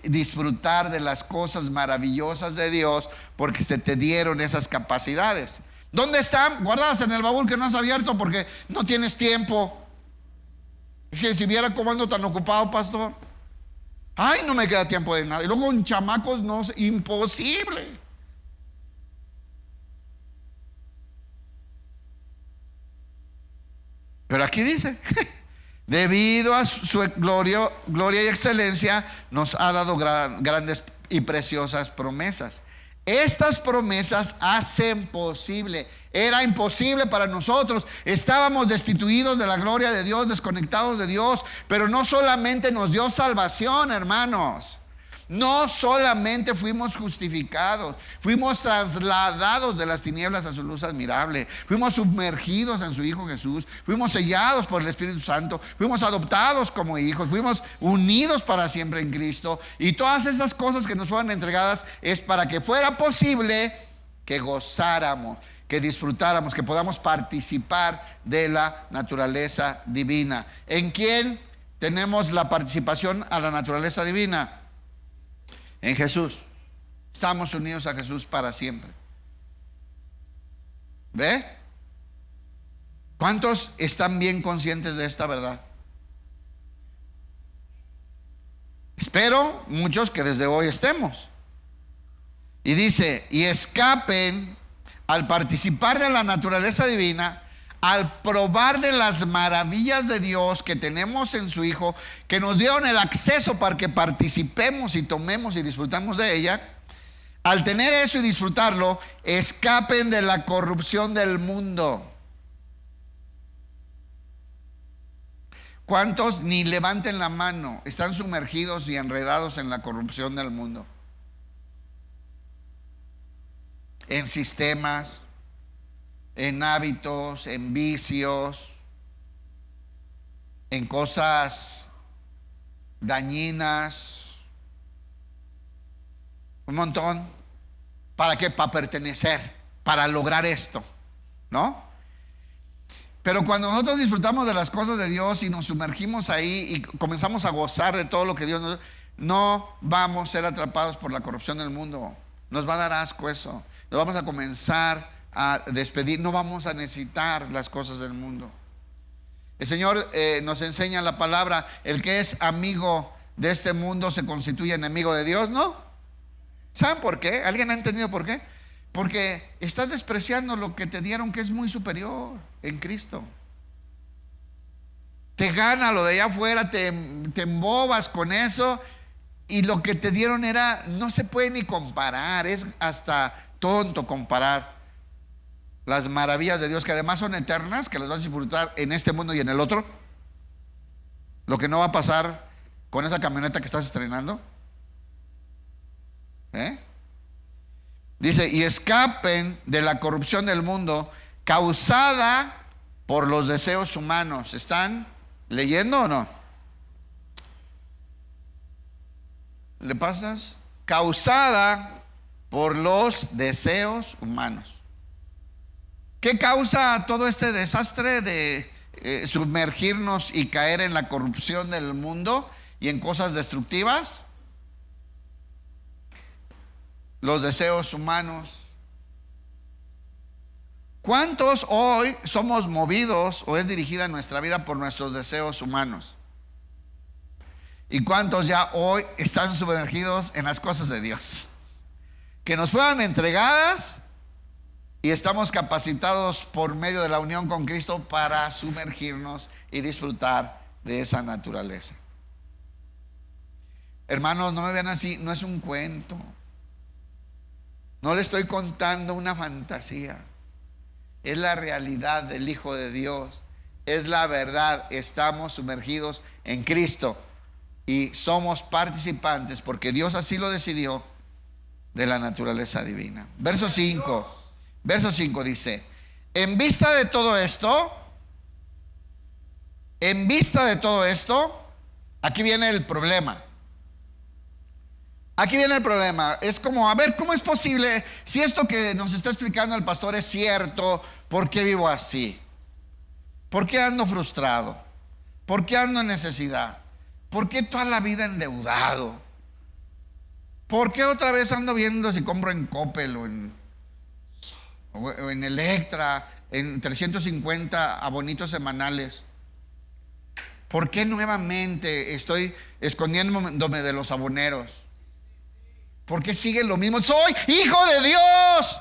[SPEAKER 1] disfrutar de las cosas maravillosas de Dios porque se te dieron esas capacidades. ¿Dónde están? Guardadas en el baúl que no has abierto porque no tienes tiempo. Es que si viera cómo ando tan ocupado, pastor, ay, no me queda tiempo de nada. Y luego con chamacos, no, es imposible. Pero aquí dice, debido a su gloria y excelencia, nos ha dado grandes y preciosas promesas. Estas promesas hacen posible. Era imposible para nosotros. Estábamos destituidos de la gloria de Dios, desconectados de Dios. Pero no solamente nos dio salvación, hermanos. No solamente fuimos justificados, fuimos trasladados de las tinieblas a su luz admirable, fuimos sumergidos en su Hijo Jesús, fuimos sellados por el Espíritu Santo, fuimos adoptados como hijos, fuimos unidos para siempre en Cristo. Y todas esas cosas que nos fueron entregadas es para que fuera posible que gozáramos, que disfrutáramos, que podamos participar de la naturaleza divina. ¿En quién tenemos la participación a la naturaleza divina? En Jesús. Estamos unidos a Jesús para siempre. ¿Ve? ¿Cuántos están bien conscientes de esta verdad? Espero muchos que desde hoy estemos. Y dice, y escapen al participar de la naturaleza divina, al probar de las maravillas de Dios que tenemos en su Hijo, que nos dieron el acceso para que participemos y tomemos y disfrutamos de ella. Al tener eso y disfrutarlo, escapen de la corrupción del mundo. ¿Cuántos ni levanten la mano están sumergidos y enredados en la corrupción del mundo? En sistemas, en hábitos, en vicios, en cosas dañinas, un montón. ¿Para qué? Para pertenecer, para lograr esto, ¿no? Pero cuando nosotros disfrutamos de las cosas de Dios y nos sumergimos ahí y comenzamos a gozar de todo lo que Dios nos da, no vamos a ser atrapados por la corrupción del mundo. Nos va a dar asco eso. Nos vamos a comenzar a despedir, no vamos a necesitar las cosas del mundo. El Señor nos enseña la palabra: el que es amigo de este mundo se constituye enemigo de Dios, ¿no? ¿Saben por qué? ¿Alguien ha entendido por qué? Porque estás despreciando lo que te dieron, que es muy superior en Cristo. Te gana lo de allá afuera, te embobas con eso, y lo que te dieron era, no se puede ni comparar. Es hasta tonto comparar las maravillas de Dios, que además son eternas, que las vas a disfrutar en este mundo y en el otro. Lo que no va a pasar con esa camioneta que estás estrenando. Dice, y escapen de la corrupción del mundo causada por los deseos humanos. ¿Están leyendo o no? ¿Le pasas? Causada por los deseos humanos. ¿Qué causa todo este desastre de sumergirnos y caer en la corrupción del mundo y en cosas destructivas? Los deseos humanos. ¿Cuántos hoy somos movidos o es dirigida nuestra vida por nuestros deseos humanos? ¿Y cuántos ya hoy están sumergidos en las cosas de Dios, que nos fueron entregadas y estamos capacitados por medio de la unión con Cristo para sumergirnos y disfrutar de esa naturaleza? Hermanos, no me vean así, no es un cuento, no le estoy contando una fantasía, es la realidad del Hijo de Dios, es la verdad. Estamos sumergidos en Cristo y somos participantes, porque Dios así lo decidió, de la naturaleza divina. Verso 5 dice: en vista de todo esto, aquí viene el problema. Aquí viene el problema. Es como, a ver, ¿cómo es posible? Si esto que nos está explicando el pastor es cierto, ¿por qué vivo así? ¿Por qué ando frustrado? ¿Por qué ando en necesidad? ¿Por qué toda la vida endeudado? ¿Por qué otra vez ando viendo si compro en Coppel o en Electra, en 350 abonitos semanales? ¿Por qué nuevamente estoy escondiéndome de los aboneros? ¿Por qué sigue lo mismo? Soy hijo de Dios.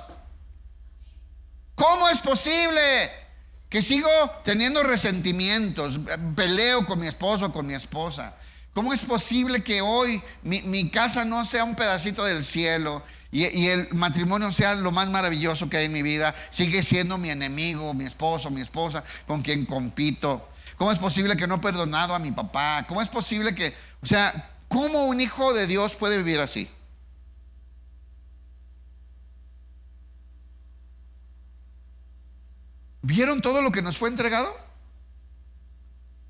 [SPEAKER 1] ¿Cómo es posible que sigo teniendo resentimientos? Peleo con mi esposo o con mi esposa. ¿Cómo es posible que hoy mi casa no sea un pedacito del cielo y el matrimonio sea lo más maravilloso que hay en mi vida? Sigue siendo mi enemigo, mi esposo, mi esposa, con quien compito. ¿Cómo es posible que no he perdonado a mi papá? ¿Cómo es posible que, cómo un hijo de Dios puede vivir así? ¿Vieron todo lo que nos fue entregado?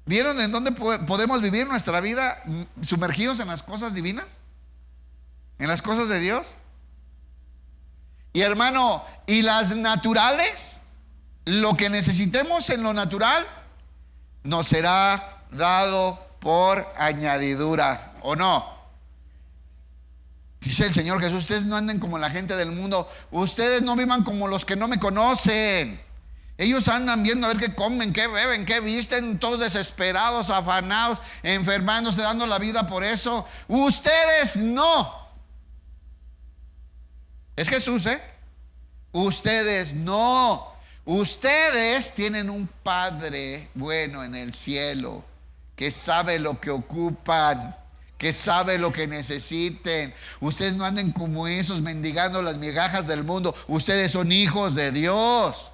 [SPEAKER 1] ¿Vieron en dónde podemos vivir nuestra vida sumergidos en las cosas divinas? ¿En las cosas de Dios? Y hermano, ¿y las naturales? Lo que necesitemos en lo natural nos será dado por añadidura, ¿o no? Dice el Señor Jesús: ustedes no anden como la gente del mundo, ustedes no vivan como los que no me conocen. Ellos andan viendo a ver qué comen, qué beben, qué visten, todos desesperados, afanados, enfermándose, dando la vida por eso. Ustedes no. Es Jesús, Ustedes no. Ustedes tienen un Padre bueno en el cielo, que sabe lo que ocupan, que sabe lo que necesiten. Ustedes no anden como esos mendigando las migajas del mundo. Ustedes son hijos de Dios.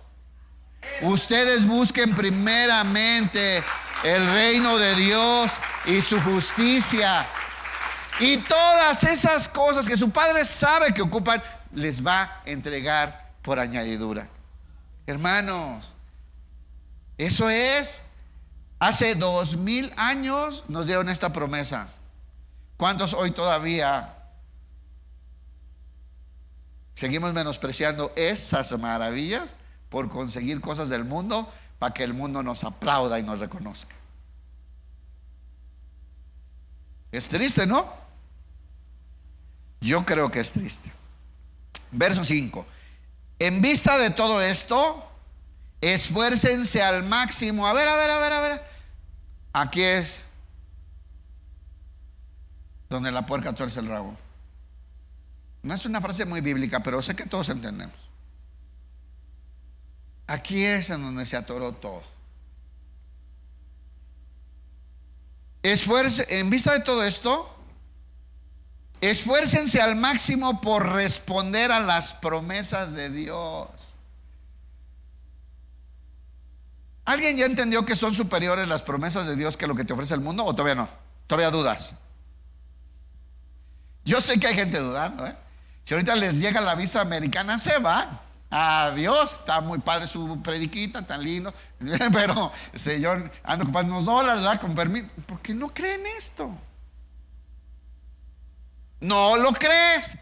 [SPEAKER 1] Ustedes busquen primeramente el reino de Dios y su justicia, y todas esas cosas que su Padre sabe que ocupan les va a entregar por añadidura. Hermanos, eso es. Hace 2000 años nos dieron esta promesa. ¿Cuántos hoy todavía seguimos menospreciando esas maravillas por conseguir cosas del mundo para que el mundo nos aplauda y nos reconozca? Es triste, ¿no? Yo creo que es triste. Verso 5: en vista de todo esto, esfuércense al máximo. A ver. Aquí es donde la puerca tuerce el rabo. No es una frase muy bíblica, pero sé que todos entendemos. Aquí es en donde se atoró todo. En vista de todo esto, esfuércense al máximo por responder a las promesas de Dios. ¿Alguien ya entendió que son superiores las promesas de Dios que lo que te ofrece el mundo, o todavía no? ¿Todavía dudas? Yo sé que hay gente dudando, Si ahorita les llega la visa americana, se van. Adiós, está muy padre su prediquita, tan lindo, pero yo ando ocupando unos dólares, ¿verdad? Con permiso. ¿Por qué no creen esto? ¿No lo crees?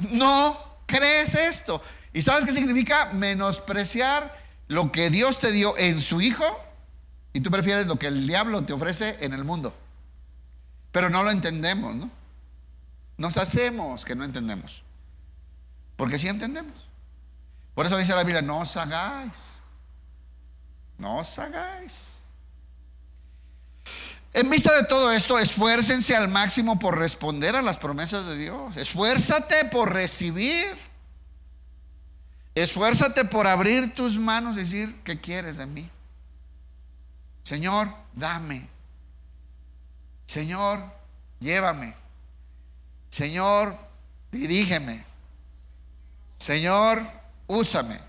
[SPEAKER 1] ¿No crees esto? ¿Y sabes qué significa? Menospreciar lo que Dios te dio en su Hijo, y tú prefieres lo que el diablo te ofrece en el mundo. Pero no lo entendemos, ¿no? Nos hacemos que no entendemos, porque sí entendemos. Por eso dice la Biblia: no os hagáis, no os hagáis. En vista de todo esto, esfuércense al máximo por responder a las promesas de Dios. Esfuérzate por recibir. Esfuérzate por abrir tus manos y decir: ¿qué quieres de mí? Señor, dame. Señor, llévame. Señor, dirígeme. Señor, úsame.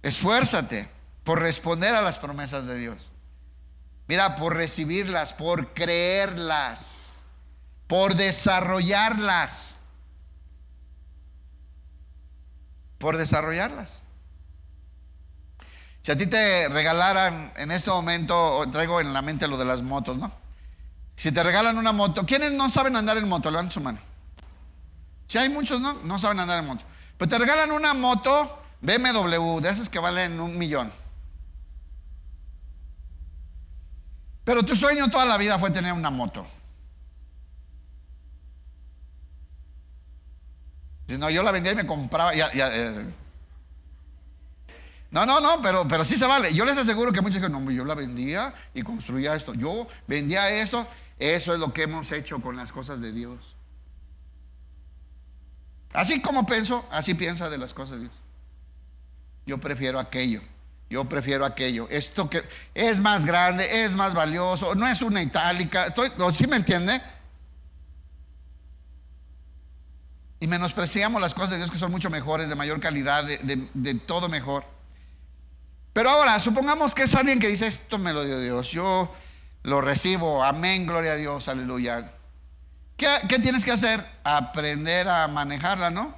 [SPEAKER 1] Esfuérzate por responder a las promesas de Dios. Mira, por recibirlas, por creerlas, por desarrollarlas. Por desarrollarlas. Si a ti te regalaran en este momento, traigo en la mente lo de las motos, ¿no? Si te regalan una moto, ¿quiénes no saben andar en moto? Levanten su mano. Si hay muchos, no saben andar en moto. Pero te regalan una moto BMW, de esas que valen $1,000,000. Pero tu sueño toda la vida fue tener una moto. Si no, yo la vendía y me compraba. No, pero sí se vale. Yo les aseguro que muchos dicen: no, yo la vendía y construía esto. Yo vendía esto. Eso es lo que hemos hecho con las cosas de Dios. Así como pienso, así piensa de las cosas de Dios. Yo prefiero aquello. Yo prefiero aquello. Esto que es más grande, es más valioso, no es una itálica. ¿Sí me entiende? Y menospreciamos las cosas de Dios, que son mucho mejores, de mayor calidad, de todo mejor. Pero ahora, supongamos que es alguien que dice: esto me lo dio Dios, yo lo recibo, amén, gloria a Dios, aleluya. ¿Qué tienes que hacer? Aprender a manejarla, ¿no?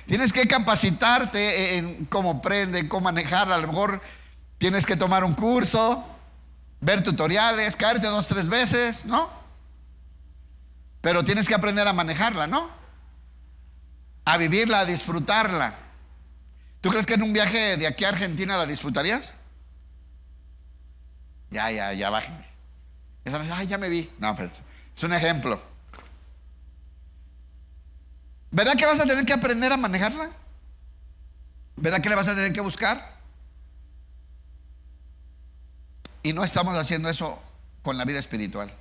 [SPEAKER 1] Tienes que capacitarte en cómo prende, en cómo manejarla. A lo mejor tienes que tomar un curso, ver tutoriales, caerte 2, 3 veces, ¿no? Pero tienes que aprender a manejarla, ¿no? A vivirla, a disfrutarla. ¿Tú crees que en un viaje de aquí a Argentina la disfrutarías? Ya, bájenme. Ay, ya me vi. No, pues, es un ejemplo. ¿Verdad que vas a tener que aprender a manejarla? ¿Verdad que le vas a tener que buscar? Y no estamos haciendo eso con la vida espiritual.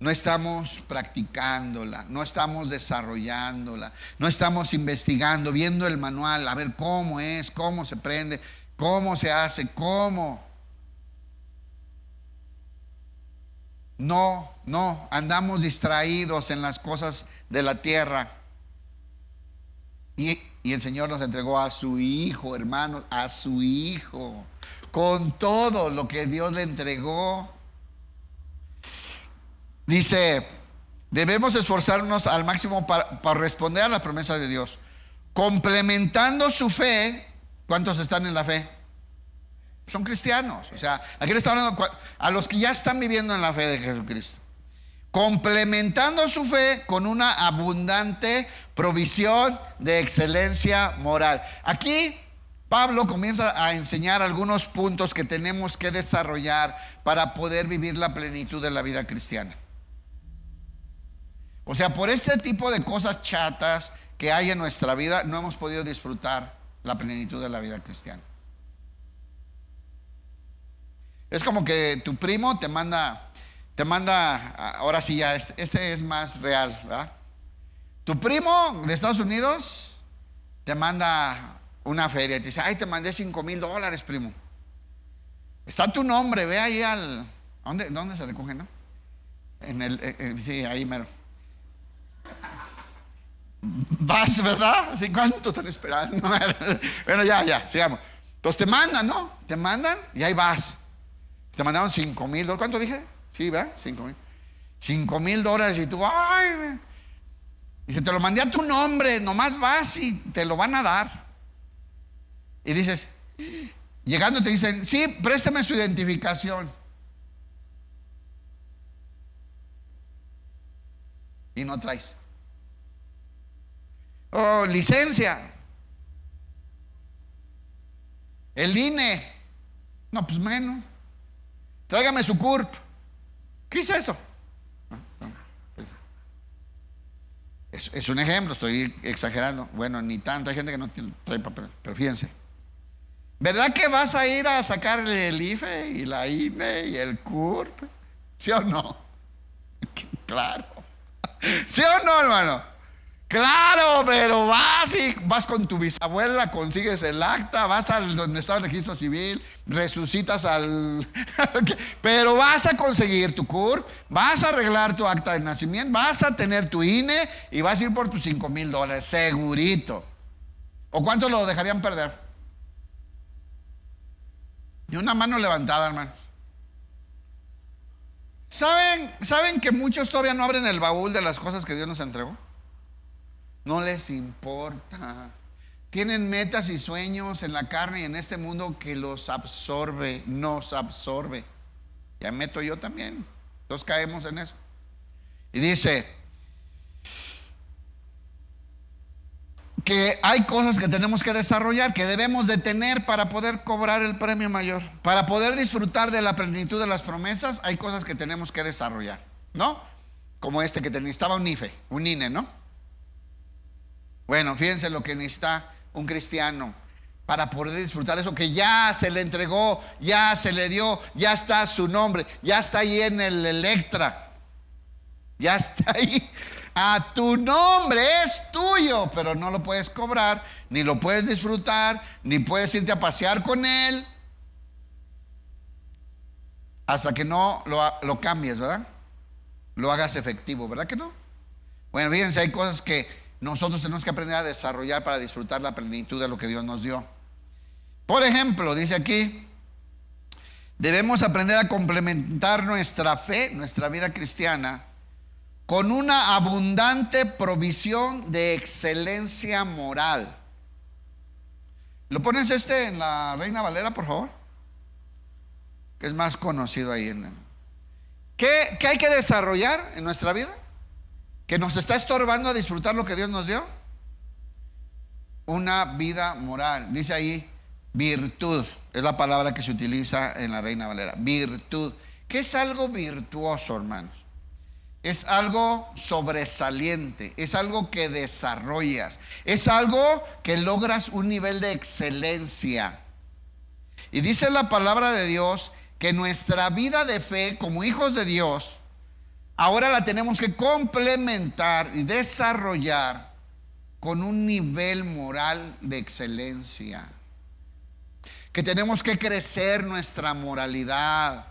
[SPEAKER 1] No estamos practicándola, no estamos desarrollándola, no estamos investigando, viendo el manual, a ver cómo es, cómo se prende, cómo se hace, cómo. No, andamos distraídos en las cosas de la tierra. Y el Señor nos entregó a su Hijo, hermanos, a su Hijo, con todo lo que Dios le entregó. Dice: debemos esforzarnos al máximo para responder a las promesas de Dios, complementando su fe. ¿Cuántos están en la fe? Son cristianos. O sea, aquí le está hablando a los que ya están viviendo en la fe de Jesucristo. Complementando su fe con una abundante provisión de excelencia moral. Aquí Pablo comienza a enseñar algunos puntos que tenemos que desarrollar para poder vivir la plenitud de la vida cristiana. O sea, por este tipo de cosas chatas que hay en nuestra vida, no hemos podido disfrutar la plenitud de la vida cristiana. Es como que tu primo te manda, ahora sí ya, este es más real, ¿verdad? Tu primo de Estados Unidos te manda una feria y te dice: ay, te mandé $5,000, primo. Está tu nombre, ve ahí ¿dónde se recoge, no? Sí, ahí mero. Vas, ¿verdad? ¿Sí? ¿Cuánto están esperando? Bueno, ya, sigamos. Entonces te mandan, ¿no? Te mandan y ahí vas. Te mandaron $5,000. ¿Cuánto dije? Sí, ¿verdad? $5,000 y tú, ay. Dice: te lo mandé a tu nombre, nomás vas y te lo van a dar. Y dices, llegando te dicen: sí, préstame su identificación. y no traes. Oh, licencia. El INE. No, pues menos. Tráigame su CURP. ¿Qué es eso? Es un ejemplo, estoy exagerando. Bueno, ni tanto, hay gente que no trae papel, pero fíjense. ¿Verdad que vas a ir a sacar el IFE y la INE y el CURP? ¿Sí o no? Claro. ¿Sí o no, hermano? Claro, pero vas con tu bisabuela, consigues el acta, vas al donde está el registro civil, resucitas pero vas a conseguir tu CURP, vas a arreglar tu acta de nacimiento, vas a tener tu INE y vas a ir por tus $5,000, segurito. ¿O cuánto lo dejarían perder? Ni una mano levantada, hermano. ¿Saben que muchos todavía no abren el baúl de las cosas que Dios nos entregó? No les importa. Tienen metas y sueños en la carne y en este mundo que los absorbe, nos absorbe. Ya meto yo también. Todos caemos en eso. Y dice que hay cosas que tenemos que desarrollar, que debemos de tener para poder cobrar el premio mayor. Para poder disfrutar de la plenitud de las promesas, hay cosas que tenemos que desarrollar, ¿no? Como que te necesitaba un IFE, un INE, ¿no? Bueno, fíjense lo que necesita un cristiano para poder disfrutar eso que ya se le entregó, ya se le dio, ya está su nombre, ya está ahí en el Electra, ya está ahí. A tu nombre es tuyo, pero no lo puedes cobrar, ni lo puedes disfrutar, ni puedes irte a pasear con él hasta que no lo cambies, ¿verdad? Lo hagas efectivo, ¿verdad que no? Bueno, fíjense, hay cosas que nosotros tenemos que aprender a desarrollar para disfrutar la plenitud de lo que Dios nos dio. Por ejemplo, dice aquí, debemos aprender a complementar nuestra fe, nuestra vida cristiana, con una abundante provisión de excelencia moral. ¿Lo pones en la Reina Valera, por favor? Que es más conocido ahí. ¿Qué hay que desarrollar en nuestra vida? ¿Que nos está estorbando a disfrutar lo que Dios nos dio? Una vida moral. Dice ahí, virtud. Es la palabra que se utiliza en la Reina Valera. Virtud. ¿Qué es algo virtuoso, hermanos? Es algo sobresaliente. Es algo que desarrollas. Es algo que logras un nivel de excelencia. Y dice la palabra de Dios que nuestra vida de fe como hijos de Dios ahora la tenemos que complementar y desarrollar con un nivel moral de excelencia. Que tenemos que crecer nuestra moralidad.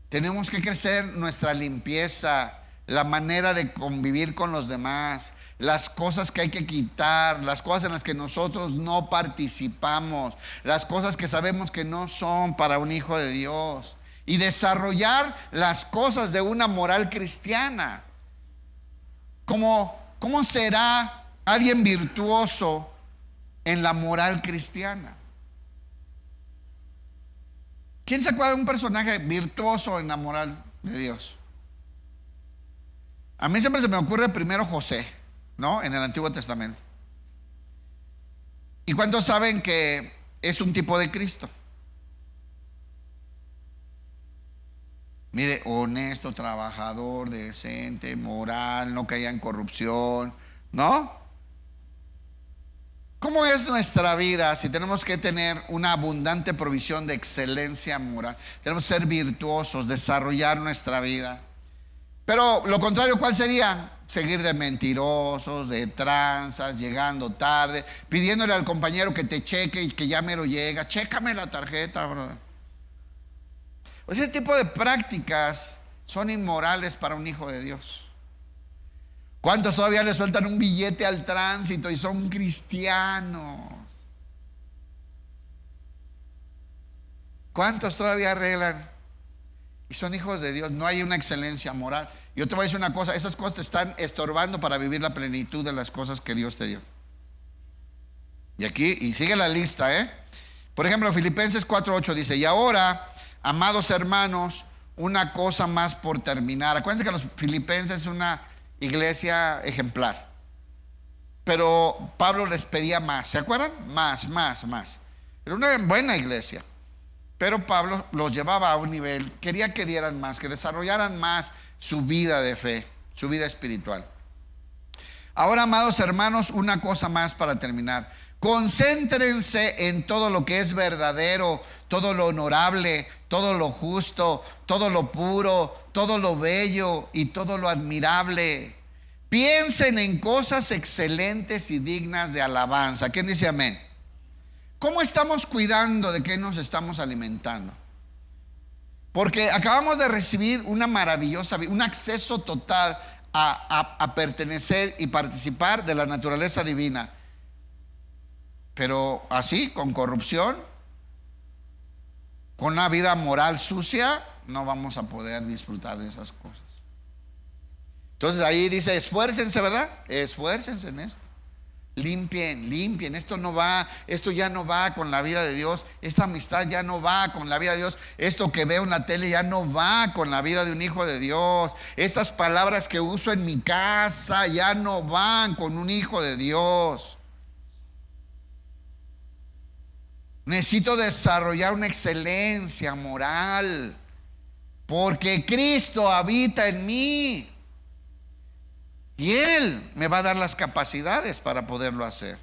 [SPEAKER 1] Tenemos que crecer nuestra limpieza, la manera de convivir con los demás, las cosas que hay que quitar, las cosas en las que nosotros no participamos, las cosas que sabemos que no son para un hijo de Dios. Y desarrollar las cosas de una moral cristiana. ¿Cómo será alguien virtuoso en la moral cristiana? ¿Quién se acuerda de un personaje virtuoso en la moral de Dios? A mí siempre se me ocurre primero José, ¿no? En el Antiguo Testamento. ¿Y cuántos saben que es un tipo de Cristo? Mire, honesto, trabajador, decente, moral, no caía en corrupción, ¿no? ¿Cómo es nuestra vida si tenemos que tener una abundante provisión de excelencia moral? Tenemos que ser virtuosos, desarrollar nuestra vida. Pero lo contrario, ¿cuál sería? Seguir de mentirosos, de tranzas, llegando tarde, pidiéndole al compañero que te cheque y que ya mero llega. Chécame la tarjeta, brother. Ese tipo de prácticas son inmorales para un hijo de Dios. ¿Cuántos todavía le sueltan un billete al tránsito y son cristianos? ¿Cuántos todavía arreglan y son hijos de Dios? No hay una excelencia moral. Yo te voy a decir una cosa, esas cosas te están estorbando para vivir la plenitud de las cosas que Dios te dio. Y aquí, y sigue la lista, Por ejemplo, Filipenses 4:8 dice, y ahora, amados hermanos, una cosa más por terminar. Acuérdense que los filipenses es una iglesia ejemplar. Pero Pablo les pedía más, ¿se acuerdan? Más. Era una buena iglesia, pero Pablo los llevaba a un nivel, quería que dieran más, que desarrollaran más su vida de fe, su vida espiritual. Ahora, amados hermanos, una cosa más para terminar. Concéntrense en todo lo que es verdadero, todo lo honorable, todo lo justo, todo lo puro, todo lo bello y todo lo admirable. Piensen en cosas excelentes y dignas de alabanza. ¿Quién dice amén? ¿Cómo estamos cuidando de qué nos estamos alimentando? Porque acabamos de recibir una maravillosa, un acceso total a pertenecer y participar de la naturaleza divina. Pero así, con corrupción, con una vida moral sucia, no vamos a poder disfrutar de esas cosas. Entonces ahí dice, esfuércense, ¿verdad? Esfuércense en esto. Limpien, esto ya no va con la vida de Dios, esta amistad ya no va con la vida de Dios, esto que veo en la tele ya no va con la vida de un hijo de Dios, estas palabras que uso en mi casa ya no van con un hijo de Dios. Necesito desarrollar una excelencia moral, porque Cristo habita en mí. Y Él me va a dar las capacidades para poderlo hacer.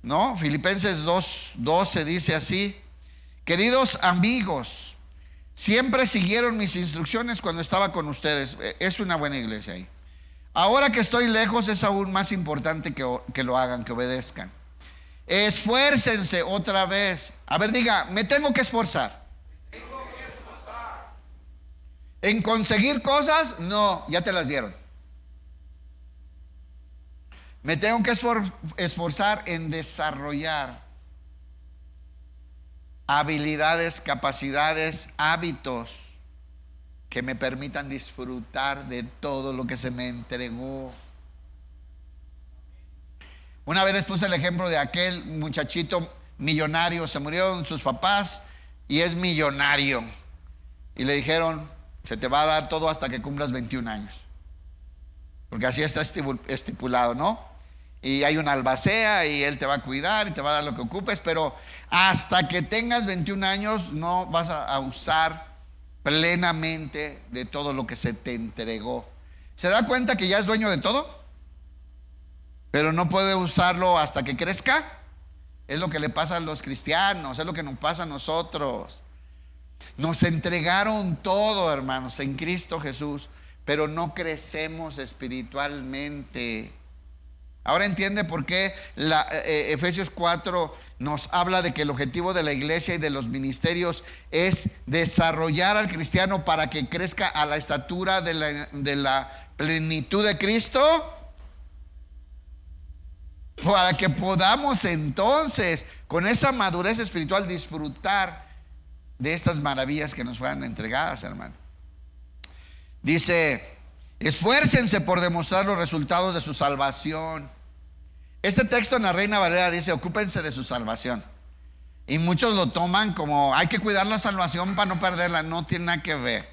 [SPEAKER 1] ¿No? Filipenses 2:12 dice así: queridos amigos, siempre siguieron mis instrucciones cuando estaba con ustedes. Es una buena iglesia ahí. Ahora que estoy lejos es aún más importante que lo hagan, que obedezcan. Esfuércense otra vez. A ver, diga, me tengo que esforzar. ¿En conseguir cosas? No, ya te las dieron. Me tengo que esforzar en desarrollar habilidades, capacidades, hábitos que me permitan disfrutar de todo lo que se me entregó. Una vez les puse el ejemplo de aquel muchachito millonario. Se murieron sus papás y es millonario. Y le dijeron, se te va a dar todo hasta que cumplas 21 años. Porque así está estipulado, ¿no? Y hay una albacea y él te va a cuidar y te va a dar lo que ocupes, pero hasta que tengas 21 años no vas a usar plenamente de todo lo que se te entregó. ¿Se da cuenta que ya es dueño de todo? Pero no puede usarlo hasta que crezca. Es lo que le pasa a los cristianos, es lo que nos pasa a nosotros. Nos entregaron todo, hermanos, en Cristo Jesús, pero no crecemos espiritualmente. Ahora entiende por qué Efesios 4 nos habla de que el objetivo de la iglesia y de los ministerios es desarrollar al cristiano para que crezca a la estatura de la plenitud de Cristo, para que podamos entonces con esa madurez espiritual disfrutar de estas maravillas que nos fueran entregadas, hermano. Dice, esfuércense por demostrar los resultados de su salvación. Este texto en la Reina Valera dice, ocúpense de su salvación. Y muchos lo toman como, hay que cuidar la salvación para no perderla. No tiene nada que ver.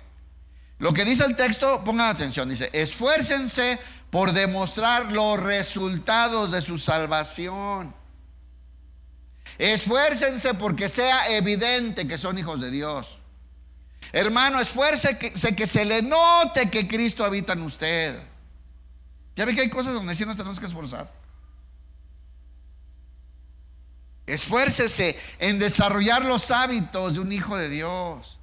[SPEAKER 1] Lo que dice el texto, pongan atención, dice, esfuércense por demostrar los resultados de su salvación. Esfuércense porque sea evidente que son hijos de Dios. Hermano, esfuércese que se le note que Cristo habita en usted. Ya ve que hay cosas donde sí nos tenemos que esforzar. Esfuércese en desarrollar los hábitos de un hijo de Dios.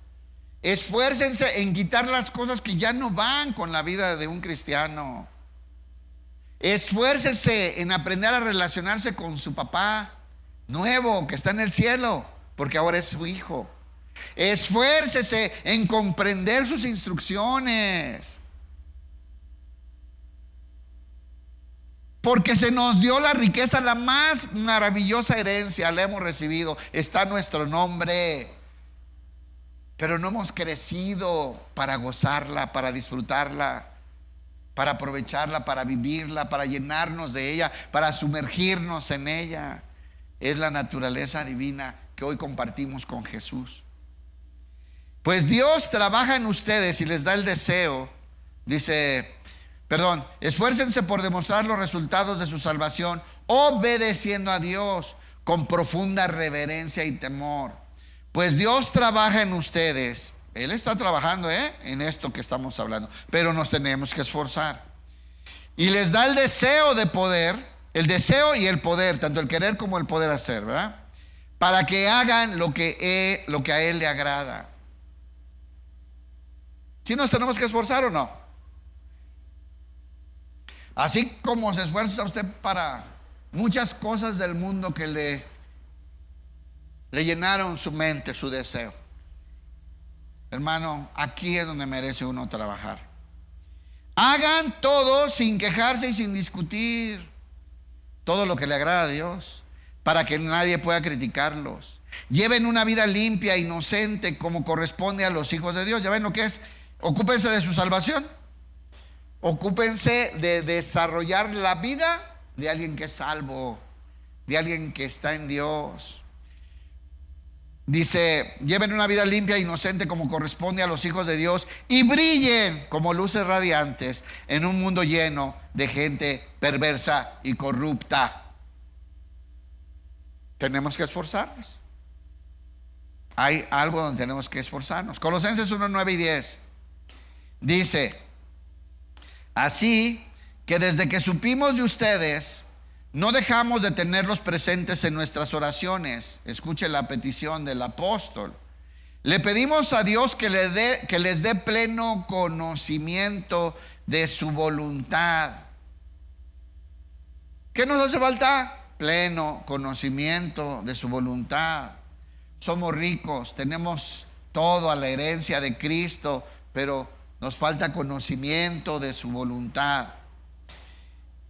[SPEAKER 1] Esfuércense en quitar las cosas que ya no van con la vida de un cristiano. Esfuércese en aprender a relacionarse con su papá nuevo que está en el cielo, porque ahora es su hijo. Esfuércese en comprender sus instrucciones, porque se nos dio la riqueza, la más maravillosa herencia la hemos recibido, está nuestro nombre, pero no hemos crecido para gozarla, para disfrutarla, para aprovecharla, para vivirla, para llenarnos de ella, para sumergirnos en ella. Es la naturaleza divina que hoy compartimos con Jesús. Pues Dios trabaja en ustedes y les da el deseo, dice, esfuércense por demostrar los resultados de su salvación, obedeciendo a Dios con profunda reverencia y temor. Pues Dios trabaja en ustedes. Él está trabajando en esto que estamos hablando, pero nos tenemos que esforzar. Y les da el deseo de poder, el deseo y el poder, tanto el querer como el poder hacer, ¿verdad? Para que hagan lo que a Él le agrada. ¿Sí nos tenemos que esforzar o no? Así como se esfuerza usted para muchas cosas del mundo que le llenaron su mente, su deseo. Hermano, aquí es donde merece uno trabajar. Hagan todo sin quejarse y sin discutir. Todo lo que le agrada a Dios, para que nadie pueda criticarlos. Lleven una vida limpia, inocente, como corresponde a los hijos de Dios. Ya ven lo que es. Ocúpense de su salvación. Ocúpense de desarrollar la vida de alguien que es salvo, de alguien que está en Dios. Dice, lleven una vida limpia e inocente como corresponde a los hijos de Dios y brillen como luces radiantes en un mundo lleno de gente perversa y corrupta. Tenemos que esforzarnos. Hay algo donde tenemos que esforzarnos. Colosenses 1, 9 y 10 dice: así que desde que supimos de ustedes, no dejamos de tenerlos presentes en nuestras oraciones. Escuche la petición del apóstol. Le pedimos a Dios que les dé pleno conocimiento de su voluntad. ¿Qué nos hace falta? Pleno conocimiento de su voluntad. Somos ricos, tenemos todo a la herencia de Cristo, pero nos falta conocimiento de su voluntad.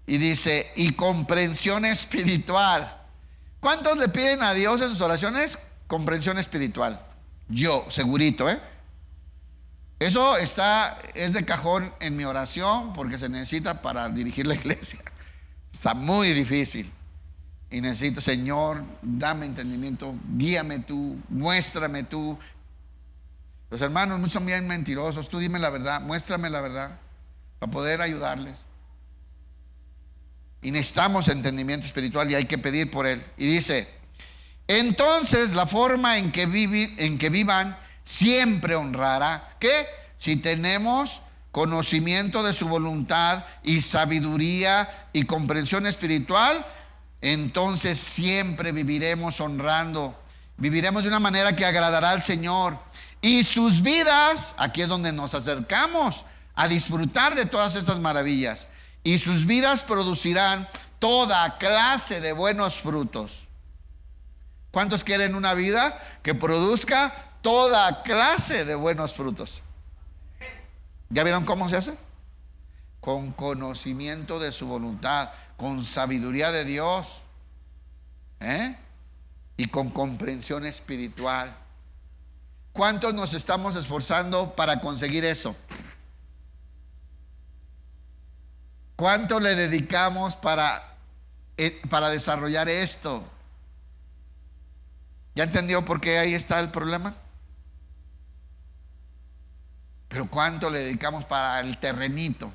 [SPEAKER 1] Y dice, y comprensión espiritual. ¿Cuántos le piden a Dios en sus oraciones comprensión espiritual? Yo, segurito, Eso es de cajón en mi oración, porque se necesita para dirigir la iglesia. Está muy difícil. Y necesito, Señor, dame entendimiento, guíame tú, muéstrame tú. Los hermanos muchos son bien mentirosos. Tú dime la verdad, muéstrame la verdad, para poder ayudarles. Y necesitamos entendimiento espiritual y hay que pedir por él. Y dice, entonces la forma en que vivan siempre honrará. ¿Qué? Si tenemos conocimiento de su voluntad y sabiduría y comprensión espiritual, entonces siempre viviremos honrando. Viviremos de una manera que agradará al Señor. Y sus vidas, aquí es donde nos acercamos a disfrutar de todas estas maravillas. Y sus vidas producirán toda clase de buenos frutos. ¿Cuántos quieren una vida que produzca toda clase de buenos frutos? ¿Ya vieron cómo se hace? Con conocimiento de su voluntad, con sabiduría de Dios, y con comprensión espiritual. ¿Cuántos nos estamos esforzando para conseguir eso? ¿Cuánto le dedicamos para desarrollar esto? ¿Ya entendió por qué ahí está el problema? Pero ¿cuánto le dedicamos para el terrenito?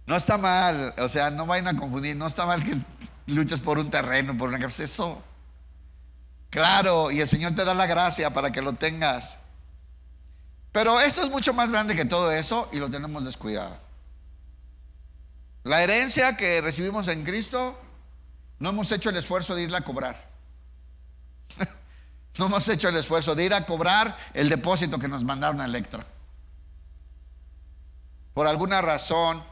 [SPEAKER 1] No está mal, o sea, no vayan a confundir, no está mal que luches por un terreno, por una casa, eso. Claro, y el Señor te da la gracia para que lo tengas. Pero esto es mucho más grande que todo eso y lo tenemos descuidado. La herencia que recibimos en Cristo, no hemos hecho el esfuerzo de irla a cobrar. No hemos hecho el esfuerzo de ir a cobrar el depósito que nos mandaron a Electra. Por alguna razón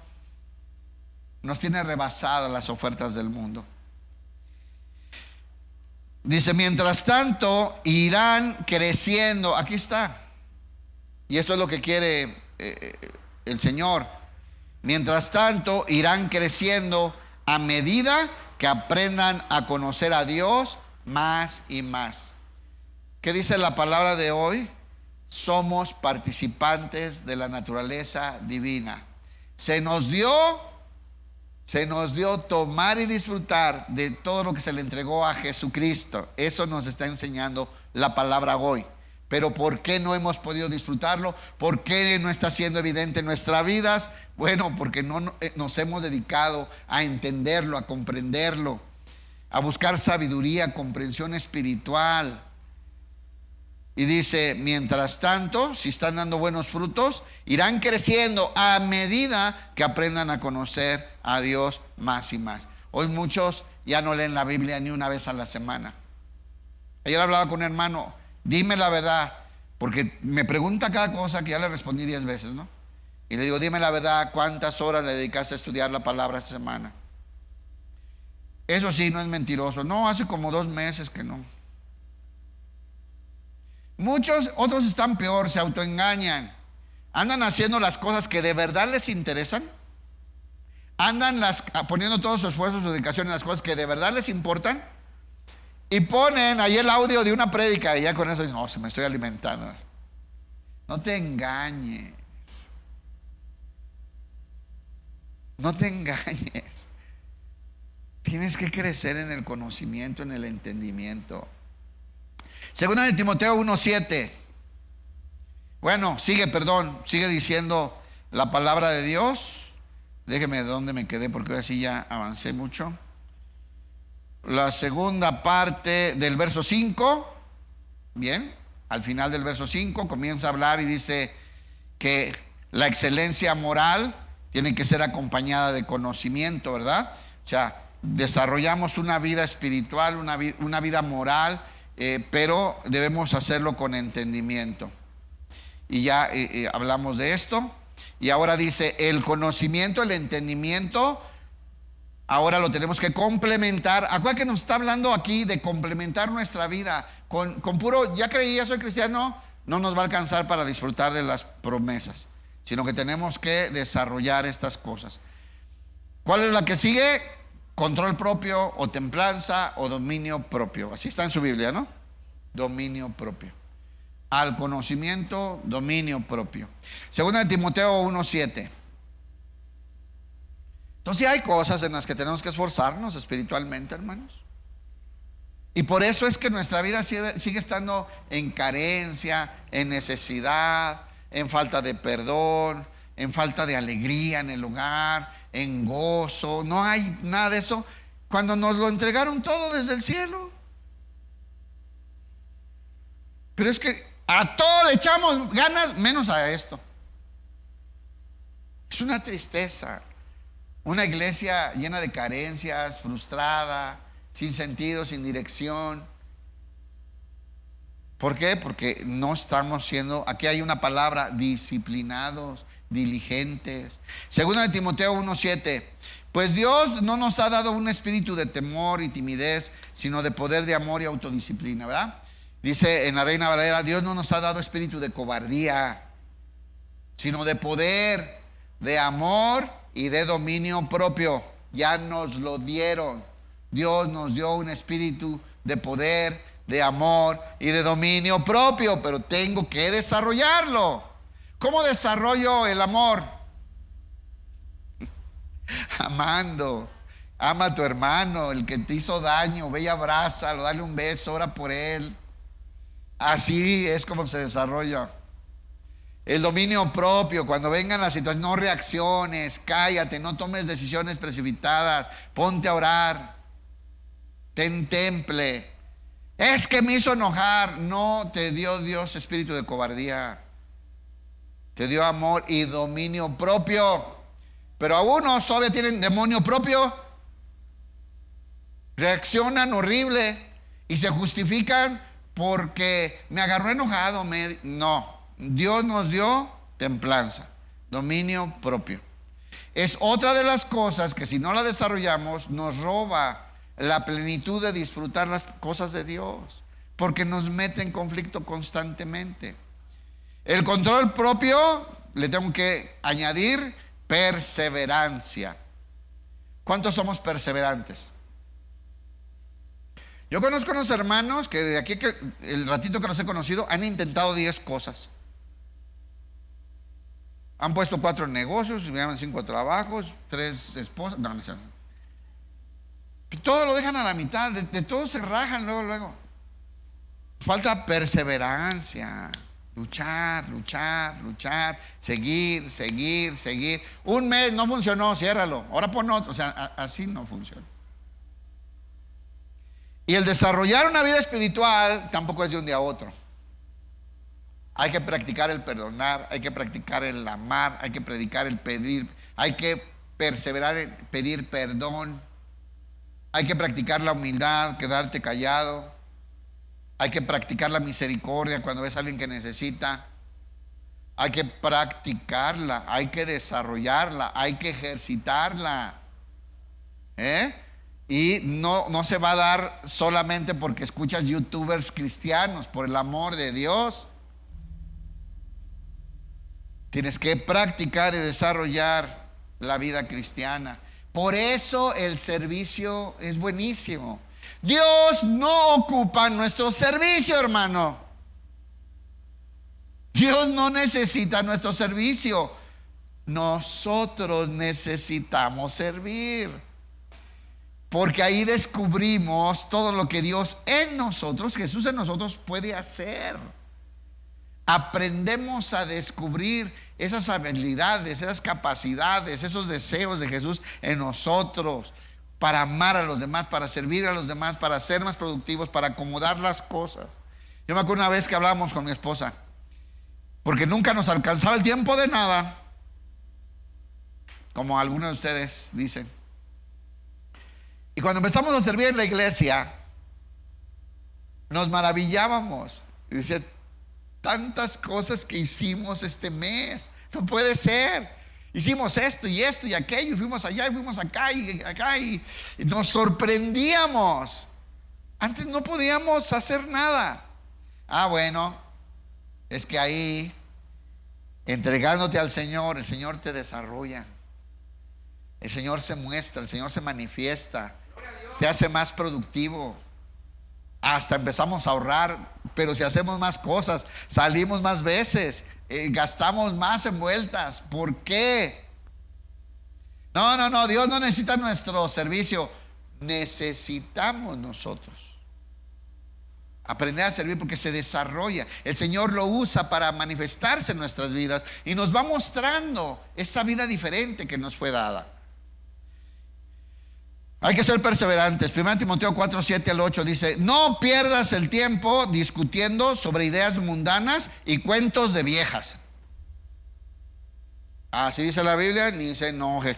[SPEAKER 1] nos tiene rebasadas las ofertas del mundo. Dice, mientras tanto irán creciendo. Aquí está. Y esto es lo que quiere el Señor. Mientras tanto irán creciendo a medida que aprendan a conocer a Dios más y más. ¿Qué dice la palabra de hoy? Somos participantes de la naturaleza divina. Se nos dio tomar y disfrutar de todo lo que se le entregó a Jesucristo. Eso nos está enseñando la palabra hoy. Pero ¿por qué no hemos podido disfrutarlo? ¿Por qué no está siendo evidente en nuestras vidas? Bueno, porque no nos hemos dedicado a entenderlo, a comprenderlo, a buscar sabiduría, comprensión espiritual. Y dice, mientras tanto, si están dando buenos frutos, irán creciendo a medida que aprendan a conocer a Dios más y más. Hoy muchos ya no leen la Biblia ni una vez a la semana. Ayer hablaba con un hermano, dime la verdad, porque me pregunta cada cosa que ya le respondí 10 veces, ¿no? Y le digo, dime la verdad, ¿cuántas horas le dedicaste a estudiar la palabra esta semana? Eso sí, no es mentiroso. No, hace como 2 meses que no. Muchos otros están peor, se autoengañan. Andan haciendo las cosas que de verdad les interesan. Andan poniendo todo su esfuerzo, su dedicación en las cosas que de verdad les importan. Y ponen ahí el audio de una prédica y ya con eso dicen, no, se me estoy alimentando. No te engañes. No te engañes. Tienes que crecer en el conocimiento, en el entendimiento. Segunda de Timoteo 1:7. Bueno, sigue diciendo la palabra de Dios. Déjeme de dónde me quedé porque ahora sí ya avancé mucho. La segunda parte del verso 5. Bien, al final del verso 5 comienza a hablar y dice que la excelencia moral tiene que ser acompañada de conocimiento, ¿verdad? O sea, desarrollamos una vida espiritual, una vida moral, pero debemos hacerlo con entendimiento. Y ya hablamos de esto. Y ahora dice, el conocimiento, el entendimiento, ahora lo tenemos que complementar. Acuérdate que nos está hablando aquí de complementar nuestra vida. Con puro, ya creí, ya soy cristiano, no nos va a alcanzar para disfrutar de las promesas, sino que tenemos que desarrollar estas cosas. ¿Cuál es la que sigue? Control propio o templanza o dominio propio. Así está en su Biblia, ¿no? Dominio propio. Al conocimiento, dominio propio. Segunda de Timoteo 1:7. Entonces hay cosas en las que tenemos que esforzarnos espiritualmente, hermanos. Y por eso es que nuestra vida sigue estando en carencia, en necesidad, en falta de perdón, en falta de alegría en el hogar, en gozo. No hay nada de eso cuando nos lo entregaron todo desde el cielo. Pero es que a todo le echamos ganas menos a esto. Es una tristeza. Una iglesia llena de carencias, frustrada, sin sentido, sin dirección. ¿Por qué? Porque no estamos siendo, aquí hay una palabra, disciplinados, diligentes. Segunda de Timoteo 1:7. Pues Dios no nos ha dado un espíritu de temor y timidez, sino de poder, de amor y autodisciplina, ¿verdad? Dice en la Reina Valera, Dios no nos ha dado espíritu de cobardía, sino de poder, de amor y de dominio propio. Ya nos lo dieron. Dios nos dio un espíritu de poder, de amor y de dominio propio, pero tengo que desarrollarlo. ¿Cómo desarrollo el amor? Amando. Ama a tu hermano, el que te hizo daño, ve y abrázalo, dale un beso, ora por él. Así es como se desarrolla. El dominio propio, cuando vengan las situaciones, no reacciones, cállate, no tomes decisiones precipitadas, ponte a orar, ten temple. Es que me hizo enojar. No te dio Dios espíritu de cobardía, te dio amor y dominio propio. Pero algunos todavía tienen demonio propio, reaccionan horrible y se justifican porque me agarró enojado. No, Dios nos dio templanza, dominio propio. Es otra de las cosas que si no la desarrollamos nos roba la plenitud de disfrutar las cosas de Dios, porque nos mete en conflicto constantemente. El control propio, le tengo que añadir perseverancia. ¿Cuántos somos perseverantes? Yo conozco unos hermanos que de aquí, el ratito que los he conocido, han intentado 10 cosas. Han puesto 4 negocios, llevan 5 trabajos, 3 esposas. No. Todo lo dejan a la mitad, de todo se rajan luego. Falta perseverancia. Luchar, seguir. Un mes no funcionó, ciérralo. Ahora pon otro. O sea, así no funciona. Y el desarrollar una vida espiritual tampoco es de un día a otro. Hay que practicar el perdonar, hay que practicar el amar, hay que predicar el pedir, hay que perseverar en pedir perdón, hay que practicar la humildad, quedarte callado, hay que practicar la misericordia cuando ves a alguien que necesita, hay que practicarla, hay que desarrollarla, hay que ejercitarla. Y no se va a dar solamente porque escuchas youtubers cristianos, por el amor de Dios. Tienes que practicar y desarrollar la vida cristiana. Por eso el servicio es buenísimo. Dios no ocupa nuestro servicio, hermano. Dios no necesita nuestro servicio. Nosotros necesitamos servir. Porque ahí descubrimos todo lo que Dios en nosotros, Jesús en nosotros puede hacer. Aprendemos a descubrir esas habilidades, esas capacidades, esos deseos de Jesús en nosotros para amar a los demás, para servir a los demás, para ser más productivos, para acomodar las cosas. Yo me acuerdo una vez que hablábamos con mi esposa, porque nunca nos alcanzaba el tiempo de nada, como algunos de ustedes dicen. Y cuando empezamos a servir en la iglesia, nos maravillábamos. Y decía, tantas cosas que hicimos este mes, no puede ser. Hicimos esto y aquello, y fuimos allá y fuimos acá y nos sorprendíamos. Antes no podíamos hacer nada. Bueno, es que ahí, entregándote al Señor, el Señor te desarrolla. El Señor se muestra, el Señor se manifiesta, te hace más productivo. Hasta empezamos a ahorrar, pero si hacemos más cosas, salimos más veces, gastamos más en vueltas. ¿Por qué? No, Dios no necesita nuestro servicio, necesitamos nosotros aprender a servir, porque se desarrolla. El Señor lo usa para manifestarse en nuestras vidas y nos va mostrando esta vida diferente que nos fue dada. Hay que ser perseverantes. 1 Timoteo 4, 7 al 8 dice: no pierdas el tiempo discutiendo sobre ideas mundanas y cuentos de viejas. Así dice la Biblia, ni se enoje.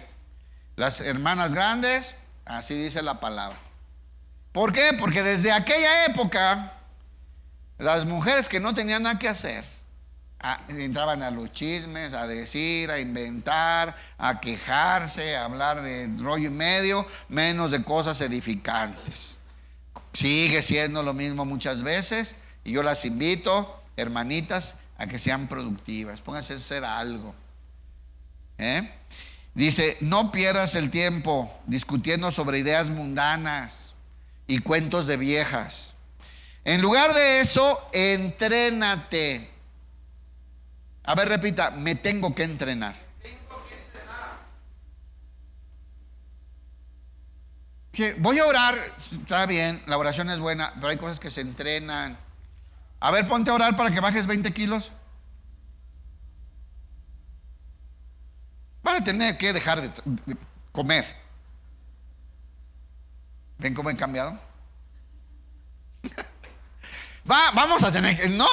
[SPEAKER 1] Las hermanas grandes, así dice la palabra. ¿Por qué? Porque desde aquella época, las mujeres que no tenían nada que hacer, entraban a los chismes, a decir, a inventar, a quejarse, a hablar de rollo y medio, menos de cosas edificantes. Sigue siendo lo mismo muchas veces, y yo las invito, hermanitas, a que sean productivas. Pónganse a hacer algo. Dice: no pierdas el tiempo discutiendo sobre ideas mundanas y cuentos de viejas. En lugar de eso, entrénate. A ver, repita: me tengo que entrenar. Voy a orar, está bien, la oración es buena, pero hay cosas que se entrenan. A ver, ponte a orar para que bajes 20 kilos. Vas a tener que dejar de comer. ¿Ven cómo he cambiado? Vamos a tener que, no.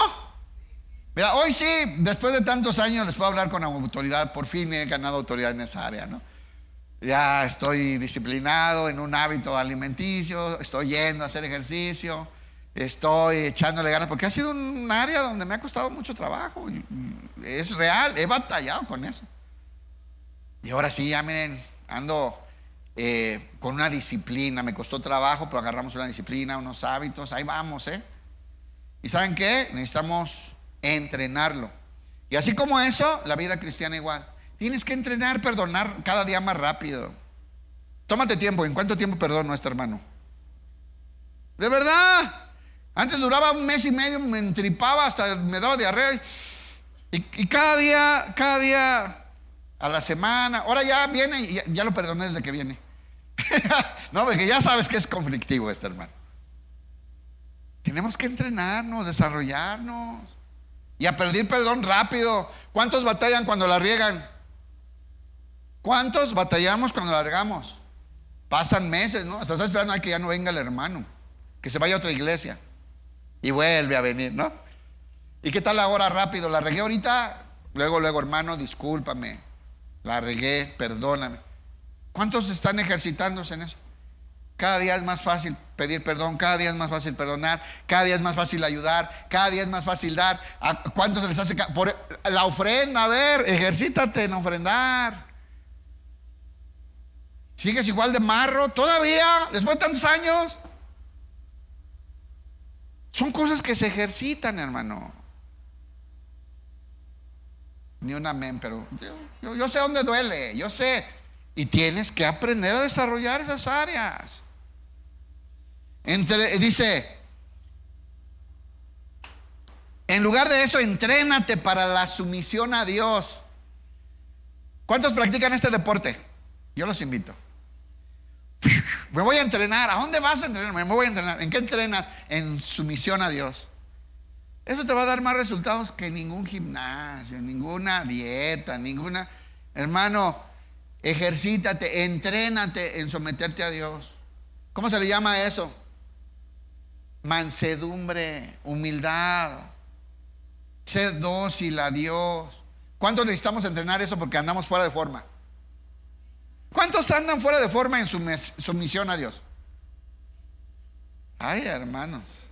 [SPEAKER 1] Mira, hoy sí, después de tantos años les puedo hablar con autoridad. Por fin he ganado autoridad en esa área, ¿no? Ya estoy disciplinado en un hábito alimenticio, estoy yendo a hacer ejercicio, estoy echándole ganas, porque ha sido un área donde me ha costado mucho trabajo. Es real, he batallado con eso. Y ahora sí, ya miren, ando con una disciplina. Me costó trabajo, pero agarramos una disciplina, unos hábitos, ahí vamos, ¿Y saben qué? Necesitamos entrenarlo. Y así como eso, la vida cristiana igual. Tienes que entrenar, perdonar cada día más rápido. Tómate tiempo. ¿En cuánto tiempo perdono a este hermano? De verdad. Antes duraba un mes y medio, me entripaba, hasta me daba diarrea. Y cada día a la semana. Ahora ya viene y ya lo perdoné desde que viene. No, porque ya sabes que es conflictivo este hermano. Tenemos que entrenarnos, desarrollarnos y a pedir perdón rápido. ¿Cuántos batallan cuando la riegan? ¿Cuántos batallamos cuando la regamos? Pasan meses, ¿no? Hasta está esperando a que ya no venga el hermano, que se vaya a otra iglesia y vuelve a venir, ¿no? ¿Y qué tal ahora rápido? La regué ahorita, luego, hermano, discúlpame, la regué, perdóname. ¿Cuántos están ejercitándose en eso? Cada día es más fácil pedir perdón, cada día es más fácil perdonar, cada día es más fácil ayudar, cada día es más fácil dar. ¿A cuántos se les hace por la ofrenda? A ver, ejercítate en ofrendar. ¿Sigues igual de marro todavía después de tantos años? Son cosas que se ejercitan, hermano. Ni un amén, pero yo sé dónde duele, yo sé. Y tienes que aprender a desarrollar esas áreas. Dice, en lugar de eso, entrénate para la sumisión a Dios. ¿Cuántos practican este deporte? Yo los invito. Me voy a entrenar. ¿A dónde vas a entrenar? Me voy a entrenar. ¿En qué entrenas? En sumisión a Dios. Eso te va a dar más resultados que ningún gimnasio, ninguna dieta, ninguna. Hermano, ejercítate, entrénate en someterte a Dios. ¿Cómo se le llama a eso? Mansedumbre, humildad, ser dócil a Dios. ¿Cuántos necesitamos entrenar eso porque andamos fuera de forma? ¿Cuántos andan fuera de forma en su sumisión a Dios? Ay, hermanos,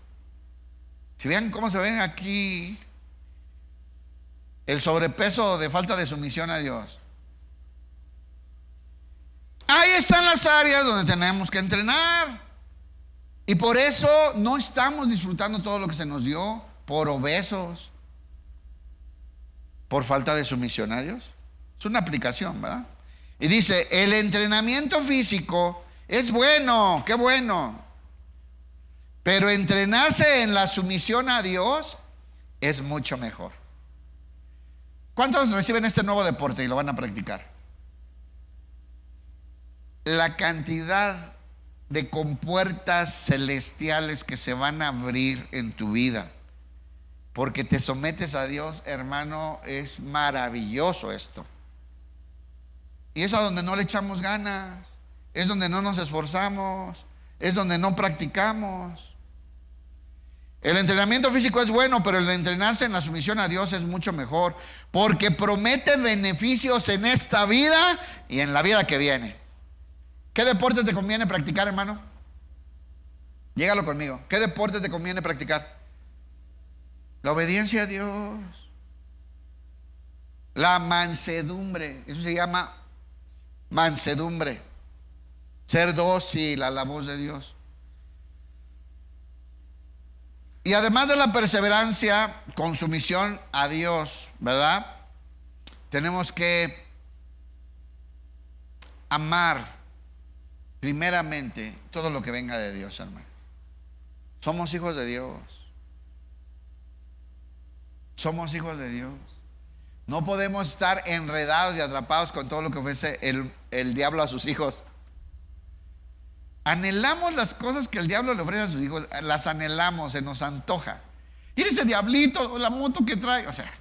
[SPEAKER 1] si vean cómo se ven aquí, el sobrepeso de falta de sumisión a Dios. Ahí están las áreas donde tenemos que entrenar. Y por eso no estamos disfrutando todo lo que se nos dio, por obesos, por falta de sumisión a Dios. Es una aplicación, ¿verdad? Y dice, el entrenamiento físico es bueno, qué bueno, pero entrenarse en la sumisión a Dios es mucho mejor. ¿Cuántos reciben este nuevo deporte y lo van a practicar? La cantidad de compuertas celestiales que se van a abrir en tu vida porque te sometes a Dios, hermano, es maravilloso esto. Y es a donde no le echamos ganas, es donde no nos esforzamos, es donde no practicamos. El entrenamiento físico es bueno, pero el entrenarse en la sumisión a Dios es mucho mejor, porque promete beneficios en esta vida y en la vida que viene. ¿Qué deporte te conviene practicar, hermano? Llégalo conmigo. ¿Qué deporte te conviene practicar? La obediencia a Dios, la mansedumbre. Eso se llama mansedumbre, ser dócil a la voz de Dios. Y además de la perseverancia con sumisión a Dios, ¿verdad? Tenemos que amar primeramente todo lo que venga de Dios, hermano. Somos hijos de Dios. Somos hijos de Dios. No podemos estar enredados y atrapados con todo lo que ofrece el diablo a sus hijos. Anhelamos las cosas que el diablo le ofrece a sus hijos. Las anhelamos, se nos antoja. Y ese diablito, la moto que trae, o sea,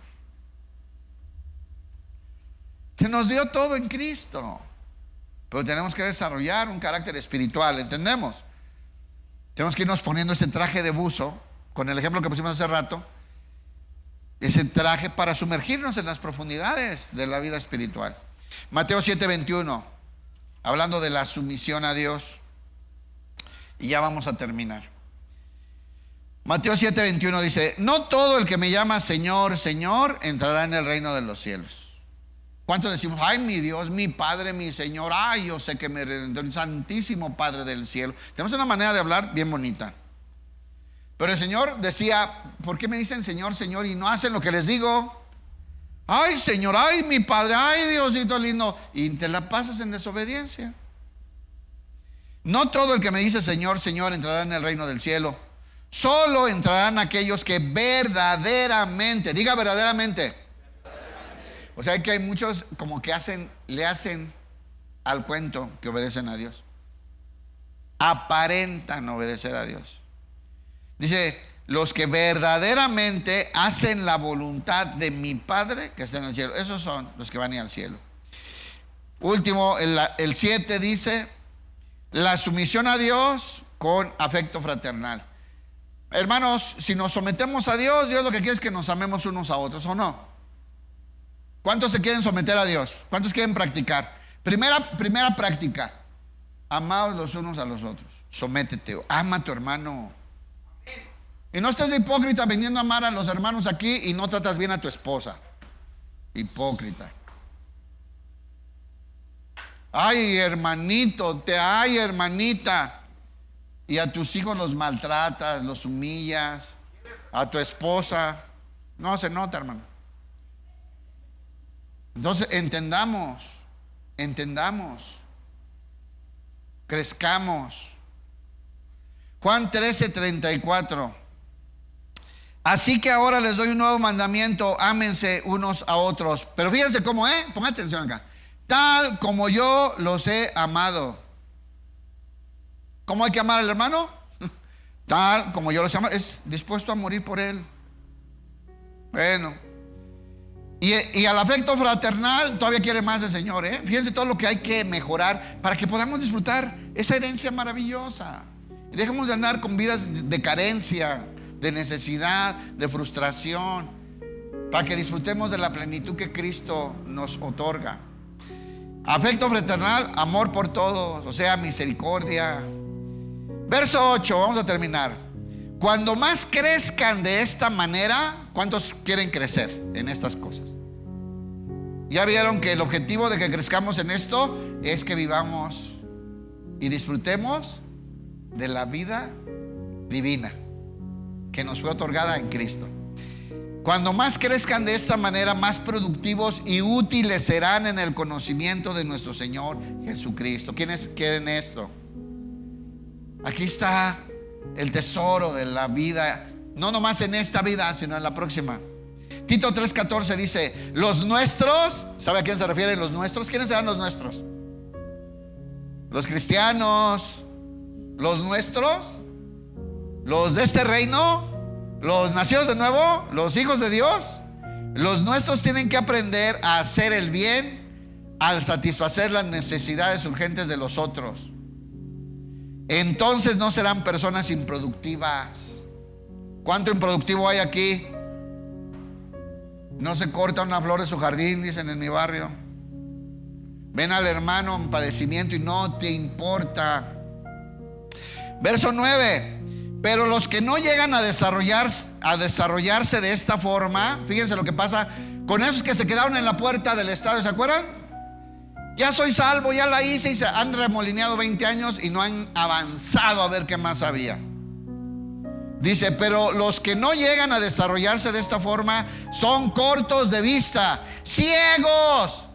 [SPEAKER 1] se nos dio todo en Cristo. Pero tenemos que desarrollar un carácter espiritual, ¿entendemos? Tenemos que irnos poniendo ese traje de buzo, con el ejemplo que pusimos hace rato, ese traje para sumergirnos en las profundidades de la vida espiritual. Mateo 7:21, hablando de la sumisión a Dios, y ya vamos a terminar. Mateo 7:21 dice, no todo el que me llama Señor, Señor, entrará en el reino de los cielos. ¿Cuántos decimos, ay, mi Dios, mi Padre, mi Señor, ay, yo sé que me redentor, el Santísimo Padre del cielo? Tenemos una manera de hablar bien bonita. Pero el Señor decía, ¿por qué me dicen Señor, Señor y no hacen lo que les digo? Ay, Señor, ay, mi Padre, ay, Diosito lindo. Y te la pasas en desobediencia. No todo el que me dice Señor, Señor entrará en el reino del cielo. Solo entrarán aquellos que verdaderamente, diga verdaderamente. O sea que hay muchos como que le hacen al cuento que obedecen a Dios. Aparentan obedecer a Dios. Dice, los que verdaderamente hacen la voluntad de mi Padre que está en el cielo. Esos son los que van a ir al cielo. Último, el 7 dice, la sumisión a Dios con afecto fraternal. Hermanos, si nos sometemos a Dios, Dios lo que quiere es que nos amemos unos a otros, ¿o no? ¿Cuántos se quieren someter a Dios? ¿Cuántos quieren practicar? Primera práctica, amaos los unos a los otros. Sométete, ama a tu hermano. Y no estés hipócrita viniendo a amar a los hermanos aquí y no tratas bien a tu esposa. Hipócrita. Ay, hermanito, ay, hermanita. Y a tus hijos los maltratas, los humillas. A tu esposa. No se nota, hermano. Entonces entendamos. Crezcamos. Juan 13:34. Así que ahora les doy un nuevo mandamiento: ámense unos a otros. Pero fíjense cómo, pongan atención acá. Tal como yo los he amado. ¿Cómo hay que amar al hermano? Tal como yo los he amado. Es dispuesto a morir por él. Bueno. Y al afecto fraternal todavía quiere más el Señor. Fíjense todo lo que hay que mejorar para que podamos disfrutar esa herencia maravillosa. Y dejemos de andar con vidas de carencia, de necesidad, de frustración, para que disfrutemos de la plenitud que Cristo nos otorga. Afecto fraternal, amor por todos, o sea, misericordia. Verso 8, vamos a terminar. Cuando más crezcan de esta manera, ¿cuántos quieren crecer en estas cosas? Ya vieron que el objetivo de que crezcamos en esto es que vivamos y disfrutemos de la vida divina que nos fue otorgada en Cristo. Cuando más crezcan de esta manera, más productivos y útiles serán en el conocimiento de nuestro Señor Jesucristo. ¿Quiénes quieren esto? Aquí está el tesoro de la vida, no nomás en esta vida, sino en la próxima. Tito 3:14 dice, los nuestros, ¿sabe a quién se refieren los nuestros? ¿Quiénes serán los nuestros? Los cristianos. Los nuestros, los de este reino, los nacidos de nuevo, los hijos de Dios. Los nuestros tienen que aprender a hacer el bien al satisfacer las necesidades urgentes de los otros. Entonces no serán personas improductivas. ¿Cuánto improductivo hay aquí? No se corta una flor de su jardín, dicen en mi barrio. Ven al hermano en padecimiento y no te importa. Verso 9. Pero los que no llegan a desarrollarse de esta forma, fíjense lo que pasa con esos que se quedaron en la puerta del estadio, ¿se acuerdan? Ya soy salvo, ya la hice, y se han remolineado 20 años y no han avanzado a ver qué más había. Dice, pero los que no llegan a desarrollarse de esta forma son cortos de vista, ciegos,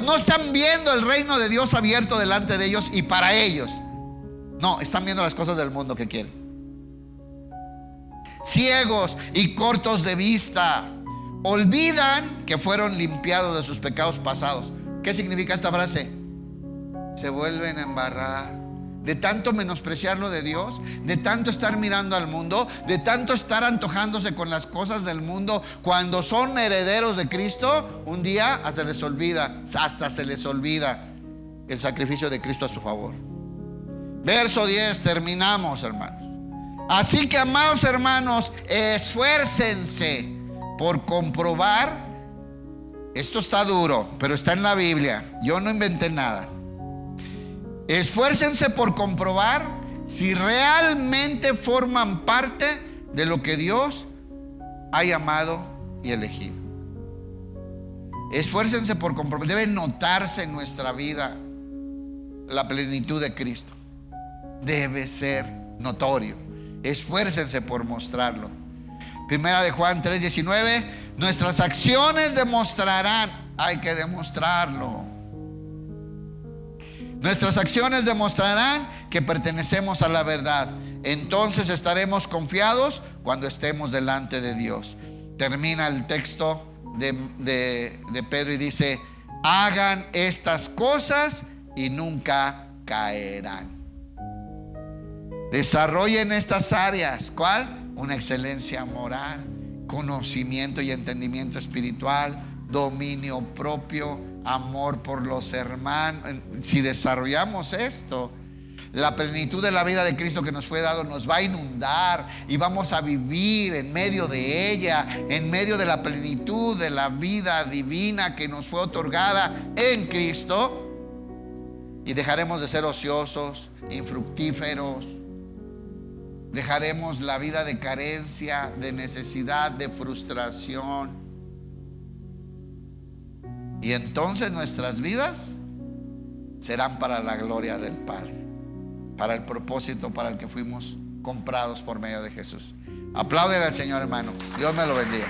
[SPEAKER 1] no están viendo el reino de Dios abierto delante de ellos y para ellos. No, están viendo las cosas del mundo que quieren. Ciegos y cortos de vista, olvidan que fueron limpiados de sus pecados pasados. ¿Qué significa esta frase? Se vuelven a embarrar. De tanto menospreciar lo de Dios, de tanto estar mirando al mundo, de tanto estar antojándose con las cosas del mundo, cuando son herederos de Cristo, un día hasta se les olvida el sacrificio de Cristo a su favor. Verso 10, terminamos, hermanos. Así que, amados hermanos, esfuércense por comprobar. Esto está duro, pero está en la Biblia. Yo no inventé nada. Esfuércense por comprobar si realmente forman parte de lo que Dios ha llamado y elegido. Esfuércense por comprobar. Debe notarse en nuestra vida la plenitud de Cristo. Debe ser notorio. Esfuércense por mostrarlo. Primera de Juan 3:19. Nuestras acciones demostrarán. Hay que demostrarlo. Nuestras acciones demostrarán que pertenecemos a la verdad. Entonces estaremos confiados cuando estemos delante de Dios. Termina el texto de Pedro y dice: hagan estas cosas y nunca caerán. Desarrollen estas áreas. ¿Cuál? Una excelencia moral, conocimiento y entendimiento espiritual, dominio propio, amor por los hermanos. Si desarrollamos esto, la plenitud de la vida de Cristo que nos fue dado nos va a inundar y vamos a vivir en medio de ella, en medio de la plenitud de la vida divina que nos fue otorgada en Cristo. Y dejaremos de ser ociosos, infructíferos. Dejaremos la vida de carencia, de necesidad, de frustración. Y entonces nuestras vidas serán para la gloria del Padre, para el propósito para el que fuimos comprados por medio de Jesús. Apláudele al Señor, hermano. Dios me lo bendiga.